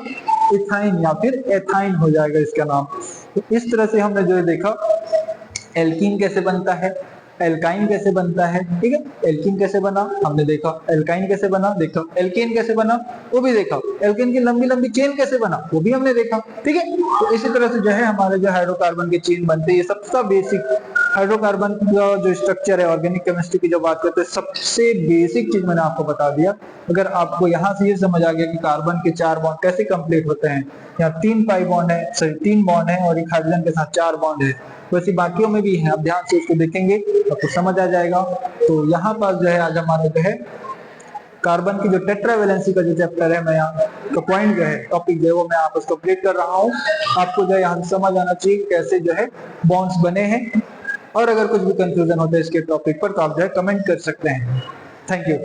इथाइन या फिर एथाइन हो जाएगा इसका नाम। तो इस तरह से हमने जो है देखा एल्कीन कैसे बनता है, एल्काइन कैसे बनता है, ठीक है। एल्कीन कैसे बना हमने देखा, एल्काइन कैसे बना देखा, एल्केन कैसे बना वो भी देखा, एल्केन की लंबी लंबी चेन कैसे बना वो भी हमने देखा, ठीक है। तो इसी तरह से जो है हमारे जो हाइड्रोकार्बन की चेन बनते हैं, ये सबसे बेसिक हाइड्रोकार्बन का जो स्ट्रक्चर है, ऑर्गेनिक केमिस्ट्री की जो बात करते हैं, सबसे बेसिक चीज मैंने आपको बता दिया। अगर आपको यहाँ से ये समझ आ गया कि कार्बन के 4 बॉन्ड कैसे कंप्लीट होते हैं, यहाँ 3 पाई बॉन्ड है, सॉरी 3 बॉन्ड है, और एक हाइड्रोजन के साथ 4 बॉन्ड है, वैसे बाकियों में भी है, आप ध्यान से इसको देखेंगे आपको समझ आ जाएगा। तो यहाँ पास जो है आज हमारा जो है कार्बन की जो टेट्रावैलेंसी का जो चैप्टर है, मैं यहाँ का पॉइंट जो है, टॉपिक जो है वो मैं आप उसको कंप्लीट कर रहा हूँ। आपको जो है यहाँ समझ आना चाहिए कैसे जो है बॉन्ड्स बने हैं, और अगर कुछ भी कंफ्यूजन होता है इसके टॉपिक पर तो आप जो है कमेंट कर सकते हैं। Thank you.